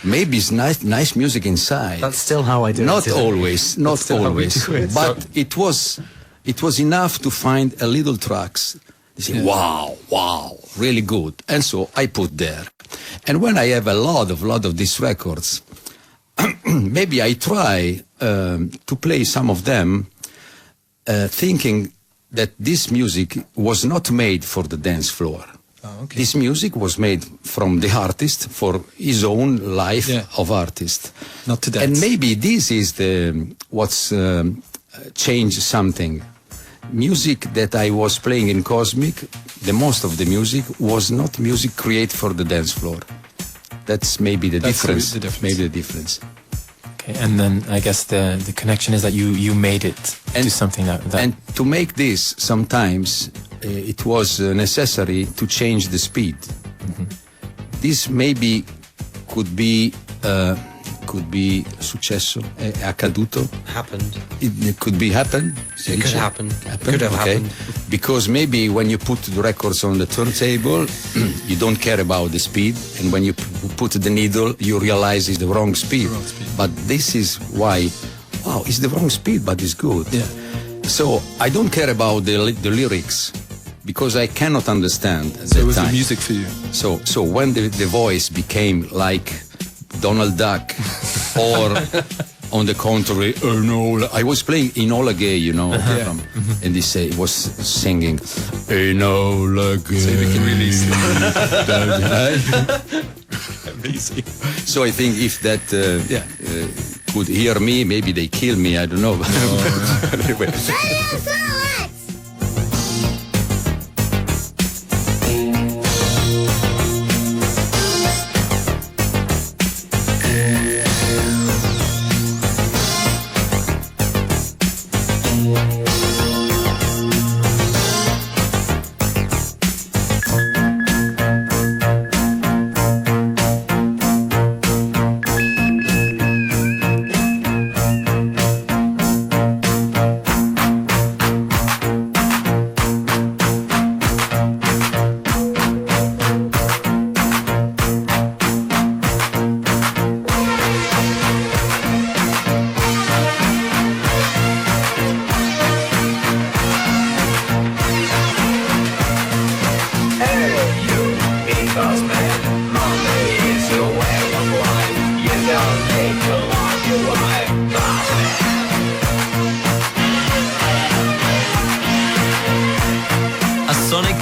Maybe it's nice music inside. That's still how I do it. Not always. But it was enough to find a little tracks. They say, wow, really good. And so I put there. And when I have a lot of these records, maybe I try to play some of them, thinking that this music was not made for the dance floor. Oh, okay. This music was made from the artist for his own life of artist. Not to dance. And maybe this is what's changed something. Music that I was playing in Cosmic, the most of the music was not music created for the dance floor. That's maybe the difference. Maybe the difference. Okay, and then I guess the connection is that you made it to something that... And to make this, sometimes it was necessary to change the speed. This maybe could be successo, è accaduto. Happened. It could be happened. It could happen. Could have happened. Because maybe when you put the records on the turntable, you don't care about the speed, and when you put the needle, you realize it's the wrong speed. But this is why, wow, it's the wrong speed, but it's good. Yeah. So I don't care about the lyrics, because I cannot understand at So that it was time. the music for you. So when the voice became like Donald Duck, or on the contrary, I was playing Enola Gay, you know, and he was singing Enola Gay. So you can release Amazing. So I think if that could hear me, maybe they kill me, I don't know. But anyway.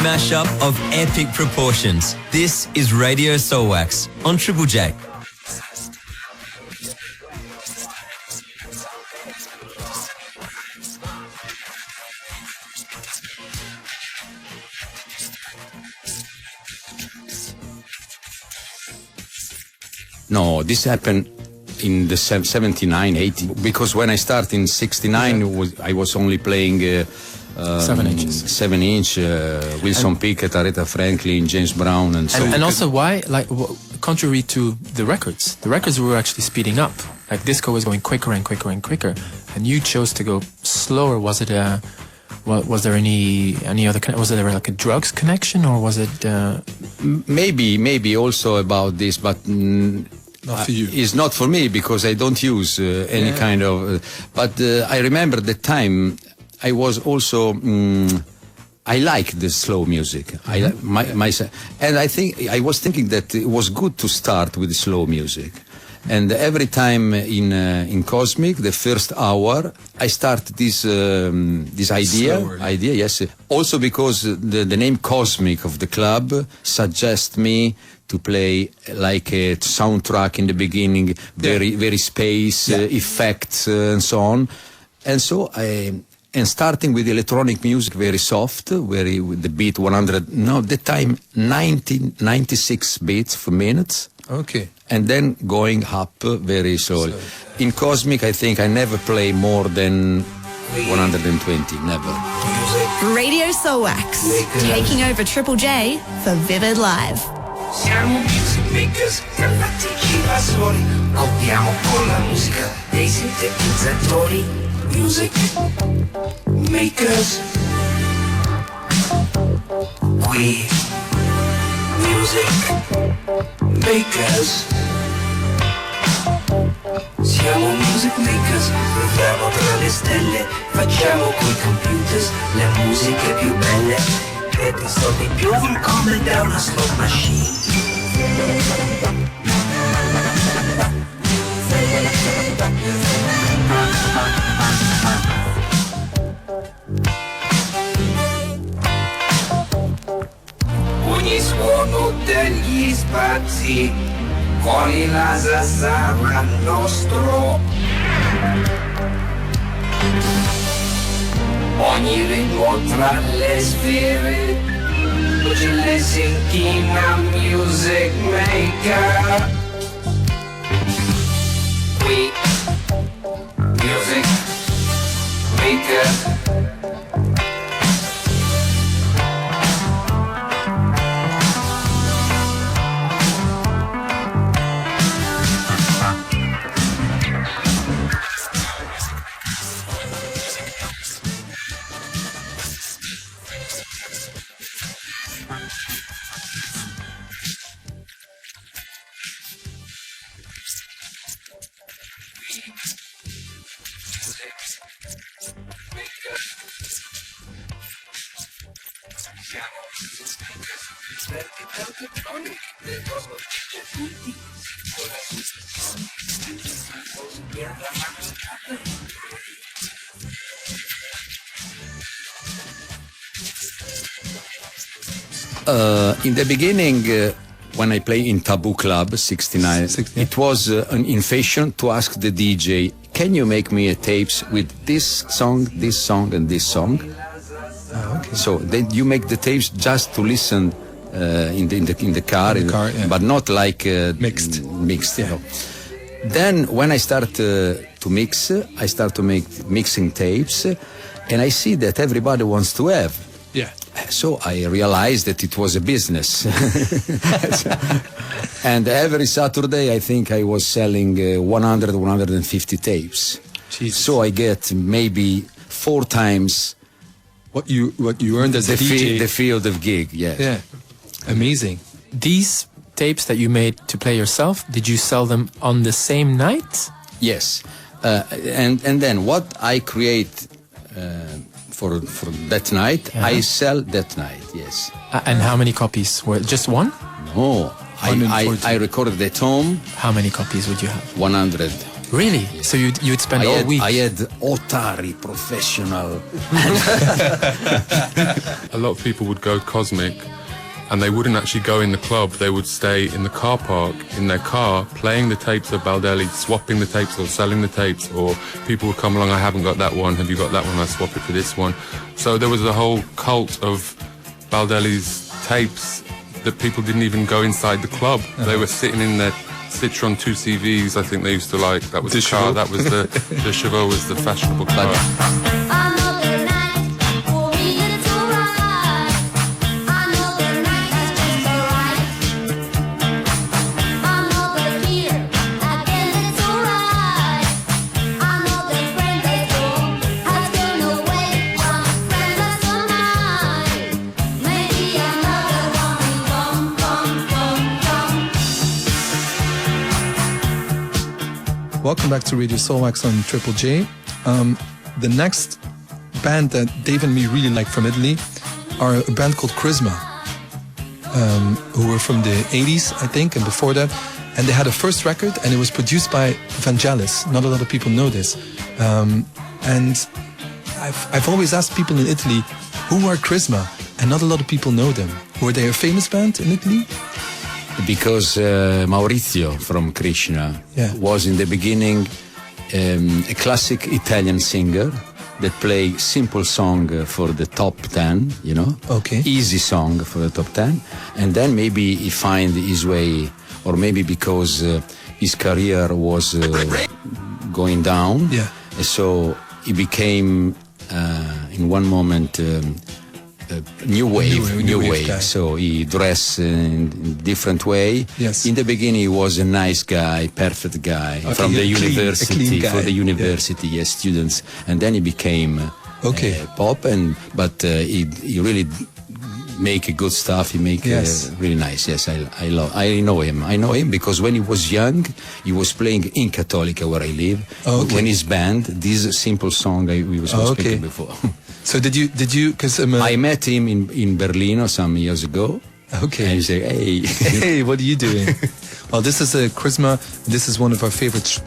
Mashup of epic proportions. This is Radio Soulwax on Triple J. No, this happened in the 79, 80, because when I started in 69, I was only playing 7 inches. 7 inch, Wilson Pickett, Aretha Franklin, James Brown, and so on. And also why, like, contrary to the records were actually speeding up. Like disco was going quicker and quicker and quicker, and you chose to go slower. Was it was there any other? Was there like a drugs connection, or was it? Maybe also about this, but. Not for you. It's not for me because I don't use any kind of. But I remember the time I was also. I like the slow music. And I think I was thinking that it was good to start with slow music. And every time in Cosmic, the first hour, I start this idea. Slower. Yes. Also because the name Cosmic of the club suggests me to play like a soundtrack in the beginning, very space effects and so on. And so and starting with electronic music, very soft, with the beat 100. No, at the time 96 beats per minute. Okay. And then going up very slowly. In Cosmic, I think I never play more than 120, never. Radio Soulwax, taking over Triple J for Vivid Live. Siamo music makers, galattici evasori, copiamo con la musica dei sintetizzatori. Music makers, we music makers. Siamo music makers, viviamo tra le stelle, facciamo coi computers le musiche più belle. E ti soldi piovono come da una slot machine. Ogni suono degli spazi, con la sarà nostro. Ogni ritmo tra le sfere, ce le inchina music maker. We music maker. In the beginning, when I play in Taboo Club 69, it was an innovation to ask the DJ, can you make me a tapes with this song, and this song? Okay. So then you make the tapes just to listen in the car, yeah. but not like mixed. You know. Then when I start to mix, I start to make mixing tapes, and I see that everybody wants to have. Yeah. So I realized that it was a business. And every Saturday, I think I was selling 100, 150 tapes. Jesus. So I get maybe 4 times what you earned as a DJ. The field of gig, yes. Yeah. Amazing. These tapes that you made to play yourself, did you sell them on the same night? Yes. And then what I create for that night, I sell that night, yes. And how many copies? Were just one? No, I recorded at home. How many copies would you have? 100. Really? So you'd spend all week? I had Otari professional. A lot of people would go cosmic, and they wouldn't actually go in the club. They would stay in the car park, in their car, playing the tapes of Baldelli, swapping the tapes or selling the tapes, or people would come along, I haven't got that one, have you got that one, I swap it for this one. So there was a whole cult of Baldelli's tapes that people didn't even go inside the club. They were sitting in their Citroen 2CVs, I think they used to like. That was the car, that was the Chevaux was the fashionable car. Welcome back to Radio Soulwax on Triple J. The next band that Dave and me really like from Italy are a band called Charisma, who were from the 80s, I think, and before that. And they had a first record, and it was produced by Vangelis. Not a lot of people know this. And I've always asked people in Italy, who are Charisma? And not a lot of people know them. Were they a famous band in Italy? Because Maurizio from Krishna was in the beginning a classic Italian singer that played simple song for the top 10, you know? Okay. Easy song for the top 10. And then maybe he find his way, or maybe because his career was going down. Yeah. So he became, in one moment, new wave. Guy. So he dressed in a different way. Yes. In the beginning, he was a nice guy, perfect guy from the university, for the university, yes, students. And then he became pop, but he really make good stuff. He make really nice. Yes, I know him. I know him because when he was young, he was playing in Cattolica where I live. When his band, this simple song we was speaking before. So did you? Because I met him in Berlin some years ago. Okay. And he said, "Hey, hey, what are you doing?" Well, this is a Charisma. This is one of our favorite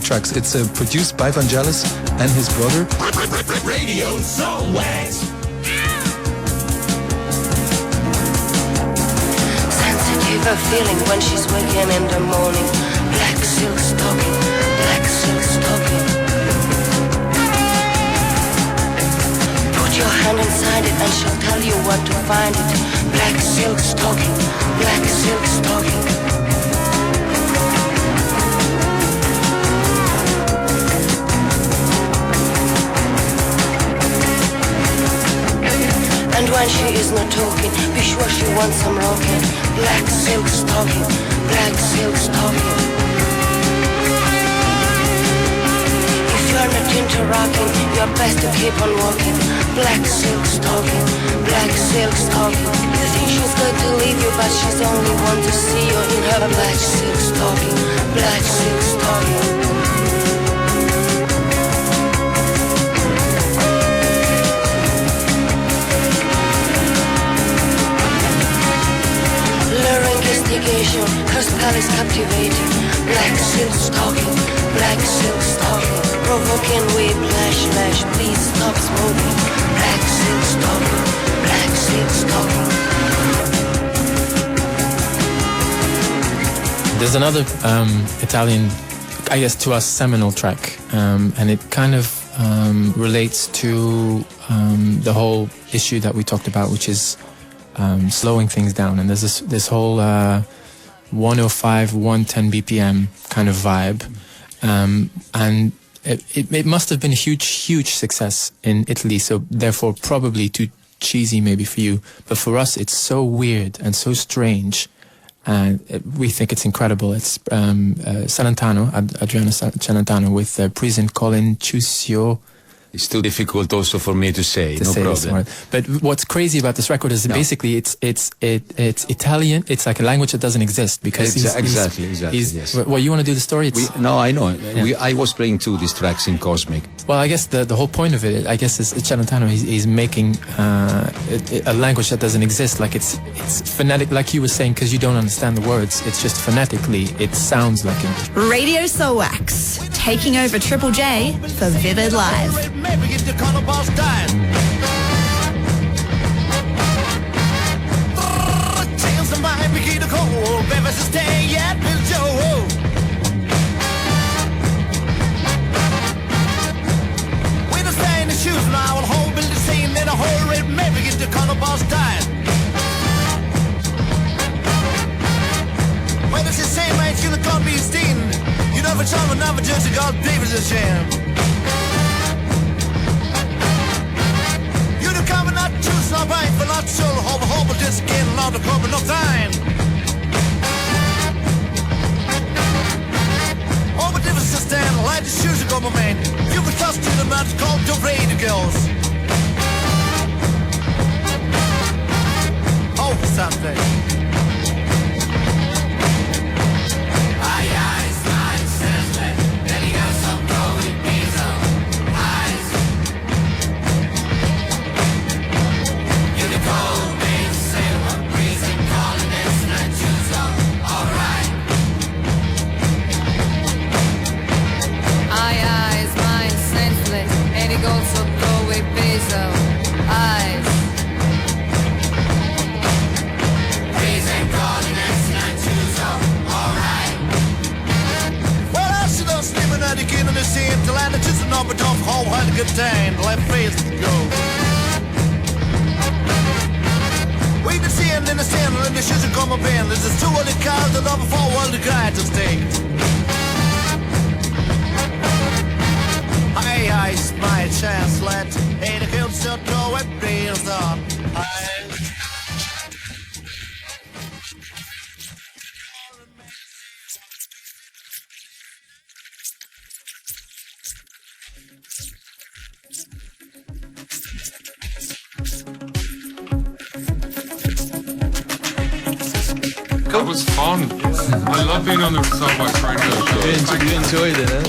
tracks. It's produced by Vangelis and his brother. Radio Soulwax. Sensitive a feeling when she's waking in the morning. Black silk stocking, black silk stocking. Put your hand inside it and she'll tell you what to find it. Black silk stocking, black silk stocking. And when she is not talking, be sure she wants some rocking. Black silk stocking, black silk stocking. If you're not into rocking, you're best to keep on walking. Black silk stocking, black silk stocking. You think she's going to leave you, but she's only want to see you in her black silk stocking, black silk stocking. captivating. Black silks talking, black silks talking. Provoking whiplash, lash, please stop smoking. Black silks talking, black silks talking. There's another Italian, I guess, to us, seminal track, and it kind of relates to the whole issue that we talked about, which is slowing things down. And there's this whole 105, 110 BPM kind of vibe, and it must have been a huge success in Italy. So therefore, probably too cheesy maybe for you, but for us, it's so weird and so strange. And we think it's incredible. It's Celentano, Adriano Celentano with Prison Colin Chusio. It's too difficult also for me to say. No problem. But what's crazy about this record is basically it's Italian. It's like a language that doesn't exist because exactly. Yes. Well, you want to do the story? No, I know. Yeah. I was playing two these tracks in Cosmic. Well, I guess the whole point of it, I guess, is Celentano. He's making a language that doesn't exist. Like it's phonetic, like you were saying, because you don't understand the words. It's just phonetically, it sounds like English. Radio Soulwax, taking over Triple J for Vivid Live. Maybe get the color boss died. Taking some mind, begin to cold. Baby, stay yet, Bill Joe. When I stay in the shoes now, I'll hold Bill the same in a hurry. Maybe get the color boss died. When it's the same age, you're gonna be steen. You never tell me, never just a God, David's a shame. Coming not choose no right for not so hope just getting a lot of cover no time. Oh, but if it's a stand, light the shoes and go, my man. You can trust in the match called the radio girls. Oh, Sunday. Time, let face go. We can see it in the sand, and the shoes are coming in. This is 2 early cars, the number 4 world, the guy to stay. I my chance, let ain't a hill so throw it, please up. That was fun. I love being on the Soulwax radio show. You enjoyed it, huh?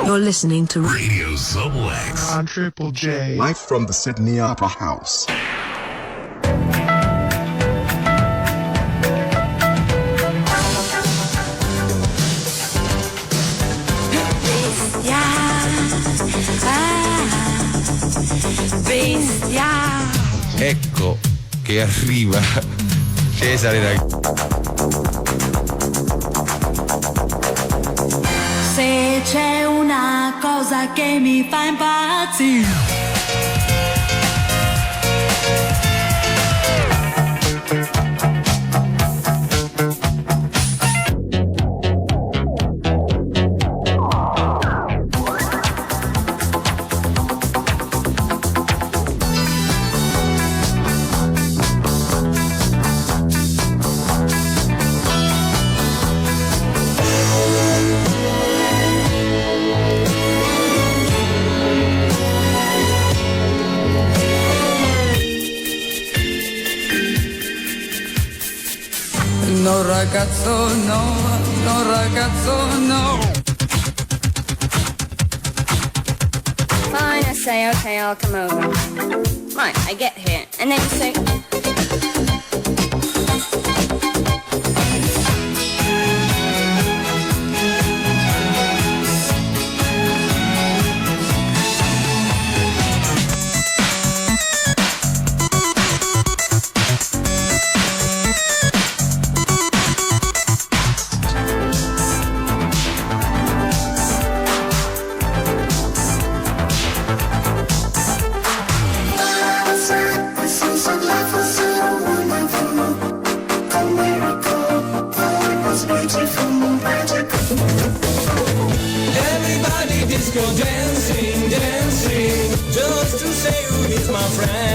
You're listening to Radio Soulwax on Triple J. Live from the Sydney Opera House. Ecco che arriva Cesare. Se c'è una cosa che mi fa impazzire, no ragazzo no, no ragazzo no. Fine, I say, okay, I'll come over. Right, I get here, and then you say... Everybody disco dancing, dancing, just to say who is my friend.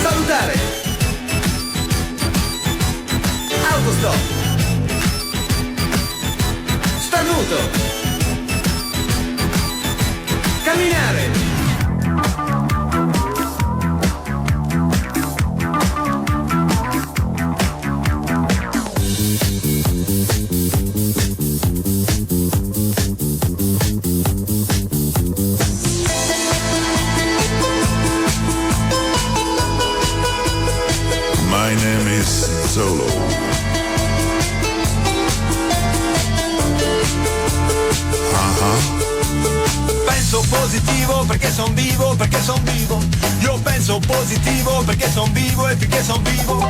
Salutare! Autostop! Starnuto! Camminare! My name is Solo. Penso positivo perché son vivo, perché son vivo. Io penso positivo perché son vivo e finché son vivo.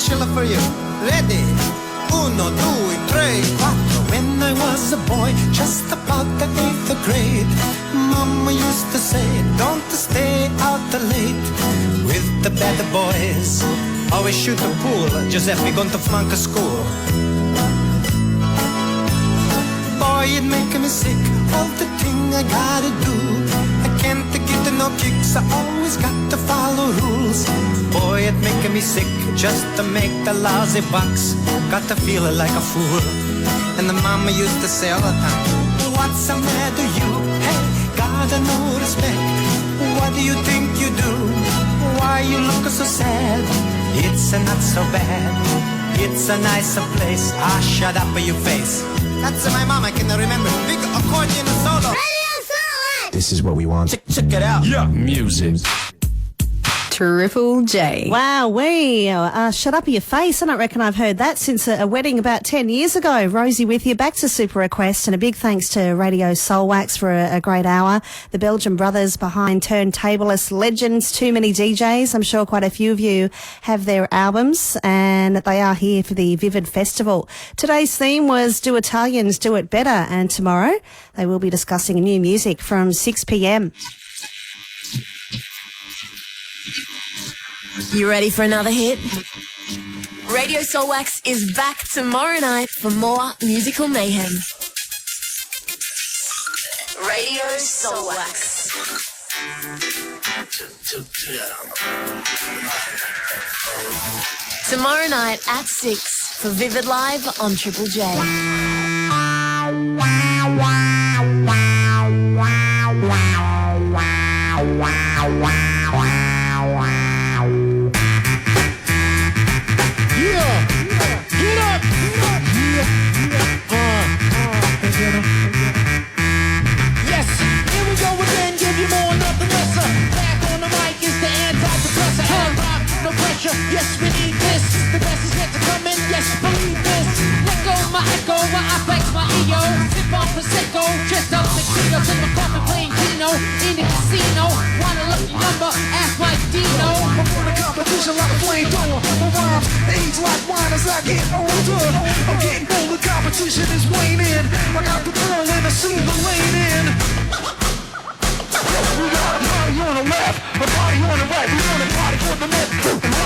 special for you. Ready? 1, 2, 3, 4. When I was a boy, just about the 8th grade, Mama used to say, don't stay out late with the bad boys. Always shoot the pool, Giuseppe going to flunk school. Boy, it make me sick, all the thing I gotta do. I can't get no kicks, I always got to follow rules. Boy, it make me sick, just to make the lousy bucks. Got to feel like a fool. And the mama used to say all the time, what's the matter you? Hey, gotta no respect. What do you think you do? Why you look so sad? It's not so bad. It's a nicer place. Ah, shut up your face. That's my mom, I can remember. Big accordion solo. This is what we want. Check it out. Yeah, music. Triple J. Wow, shut up your face. I don't reckon I've heard that since a wedding about 10 years ago. Rosie with you, back to Super Request, and a big thanks to Radio Soulwax for a great hour. The Belgian brothers behind turntablist legends, 2manyDJs. I'm sure quite a few of you have their albums, and they are here for the Vivid Festival. Today's theme was Do Italians Do It Better, and tomorrow they will be discussing new music from 6 p.m. You ready for another hit? Radio Soulwax is back tomorrow night for more musical mayhem. Radio Soulwax. Tomorrow night at 6 for Vivid Live on Triple J. Yes, here we go again, give you more, nothing lesser. Back on the mic is the antidepressant. Hand rock, no pressure, yes we need this. The best is yet to come in, yes believe this. Let go my echo, while I flex my ego. Sip on Prosecco, dressed up tuxedos in my coffin playing Keno. In the casino, want a lucky number, ask my Dino. I'm on a competition like a flamethrower. My rhymes age like wine as I get older. I'm getting bolder, competition is waning. I got the girl in the silver lane in. We got a party on the left, a party on the right. We want a party for the left.